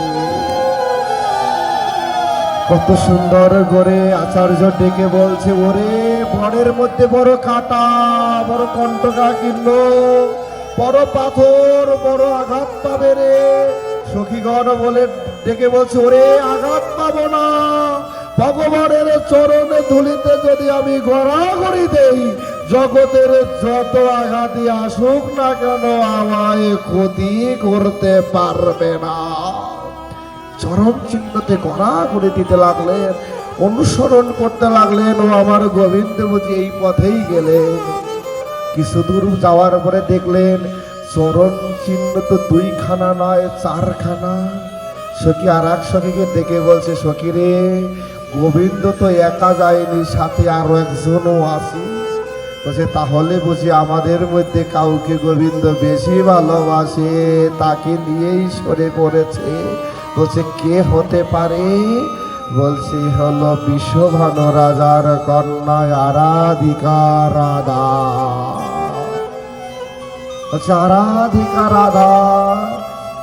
Speaker 1: কত সুন্দর করে আচার্য ডেকে বলছে, ওরে বনের মধ্যে বড় কাটা, বড় কণ্টকা কিন্ন, বড় পাথর, বড় আঘাত পাবে রে। সখীগণ বলে ডেকে বলছে, ওরে আঘাত পাবো না, ভগবানের চরণে ধুলিতে যদি আমি গড়াগড়ি দেই, জগতের যত আঘাতই আসুক না কেন আমায় ক্ষতি করতে পারবে না। চরণ চিহ্নতে গড়াগড়ি দিতে লাগলেন, অনুসরণ করতে লাগলেন। ও আমার গোবিন্দ বুঝি এই পথেই গেলেন। কিছু দূর যাওয়ার পরে দেখলেন চরণ চিহ্ন তো দুইখানা নয়, চারখানা। সখী আর এক সখীকে দেখে বলছে, সখী রে গোবিন্দ তো একা যায়নি, সাথে আরো একজনও আছে। বলছে তাহলে বুঝি আমাদের মধ্যে কাউকে গোবিন্দ বেশি ভালোবাসে, তাকে নিয়েই সরে পড়েছে। বলছে কে হতে পারে? বলছে হলো বিশ্বভানু রাজার কন্যা আরাধিকা রাধা। বলছে আরাধিকা রাধা।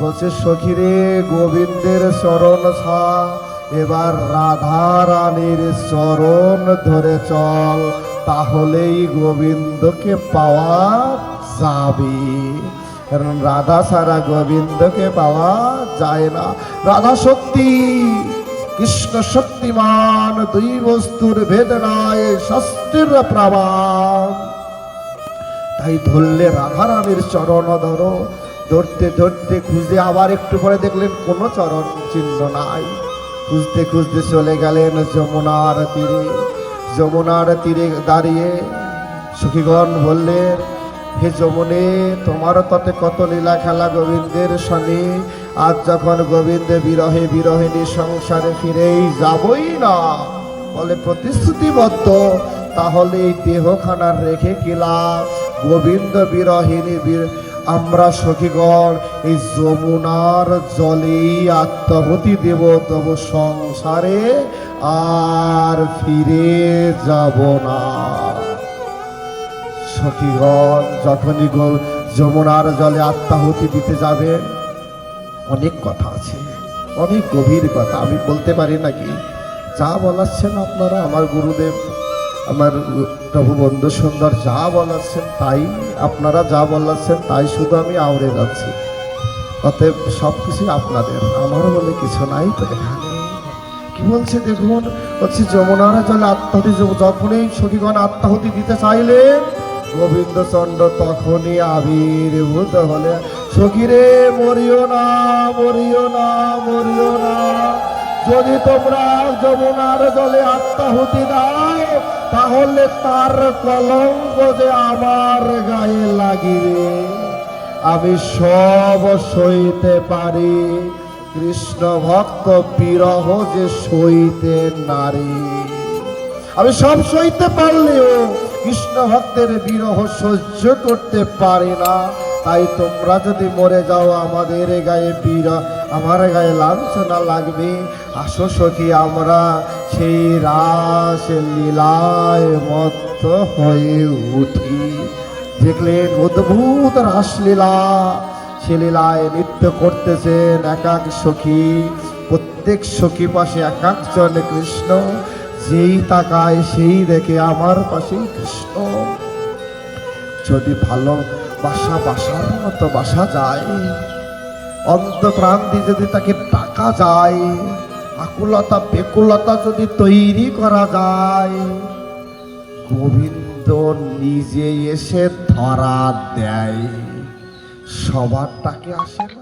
Speaker 1: বলছে সখীরে গোবিন্দের চরণ ছা, এবার রাধা রানীর চরণ ধরে চল, তাহলেই গোবিন্দকে পাওয়া যাবে। কারণ রাধা ছাড়া গোবিন্দকে পাওয়া যায় না। রাধা শক্তি, কৃষ্ণ শক্তিমান, দুই বস্তুর ভেদ নাই, শাস্ত্রের প্রমাণ। তাই ধরলে রাধা রানীর চরণ ধরো। ধরতে ধরতে খুঁজে আবার একটু পরে দেখলেন কোনো চরণ চিহ্ন নাই। খুঁজতে খুঁজতে চলে গেলেন যমুনার তীরে। যমুনার তীরে দাঁড়িয়ে সখীগণ বললেন, হে যমুনে, তোমার ততে কত লীলা খেলা গোবিন্দের শনি। আজ যখন গোবিন্দে বিরহে বিরহিনী সংসারে ফিরেই যাবই না বলে প্রতিশ্রুতিবদ্ধ, তাহলে এই দেহখানা রেখে কিলা গোবিন্দ বিরহিনী আমরা সখীগণ এই যমুনার জলেই আত্মাহুতি দেব, তবু সংসারে আর ফিরে যাব না। সখীগণ যখনই যমুনার জলে আত্মাহুতি দিতে যাবে, অনেক কথা আছে, অনেক গভীর কথা, আমি বলতে পারি নাকি। যা বলাচ্ছেন আপনারা, আমার গুরুদেব, আমার প্রভু বন্ধু সুন্দর যা বলাচ্ছেন তাই, আপনারা যা বলাচ্ছেন তাই শুধু আমি আওড়ে যাচ্ছি। অতএব সব কিছুই আপনাদের, আমারও বলে কিছু নাই। তো এখানে কি বলছে দেখুন, হচ্ছে যমুনার জলে আত্মাহুতি, যখনই সখীগণ আত্মাহুতি দিতে চাইলেন গোবিন্দচন্দ্র তখনই আবির্ভূত হলে, সখীরে মরিও না, মরিও না, মরিও না। যদি তোমরা যমুনার জলে আত্মাহুতি দাও, তাহলে তার কলঙ্ক যে আমার গায়ে লাগিবে। আমি সব সইতে পারি, কৃষ্ণ ভক্ত বিরহ যে সইতে নারী। আমি সব সইতে পারলেও কৃষ্ণ ভক্তের বিরহ সহ্য করতে পারি না। তাই তোমরা যদি মরে যাও, আমাদের গায়ে আমার গায়ে লাঞ্ছনা লাগবে। আসো সখী, আমরা সেই রাস লীলায় মত্ত হয়ে উঠি। দেখলেন অদ্ভুত রাসলীলা, সে লীলায় নৃত্য করতেছেন এক এক সখী। প্রত্যেক সখী পাশে এক একজন কৃষ্ণ, যেই তাকায় সেই দেখে আমার পাশেই কৃষ্ণ। যদি ভালো বাসার মতো বাসা যায়, অন্তঃপ্রাণ দিয়ে যদি তাকে ডাকা যায়, আকুলতা বেকুলতা যদি তৈরি করা যায়, গোবিন্দ নিজে এসে ধরা দেয়। সবার ডাকে আসে না।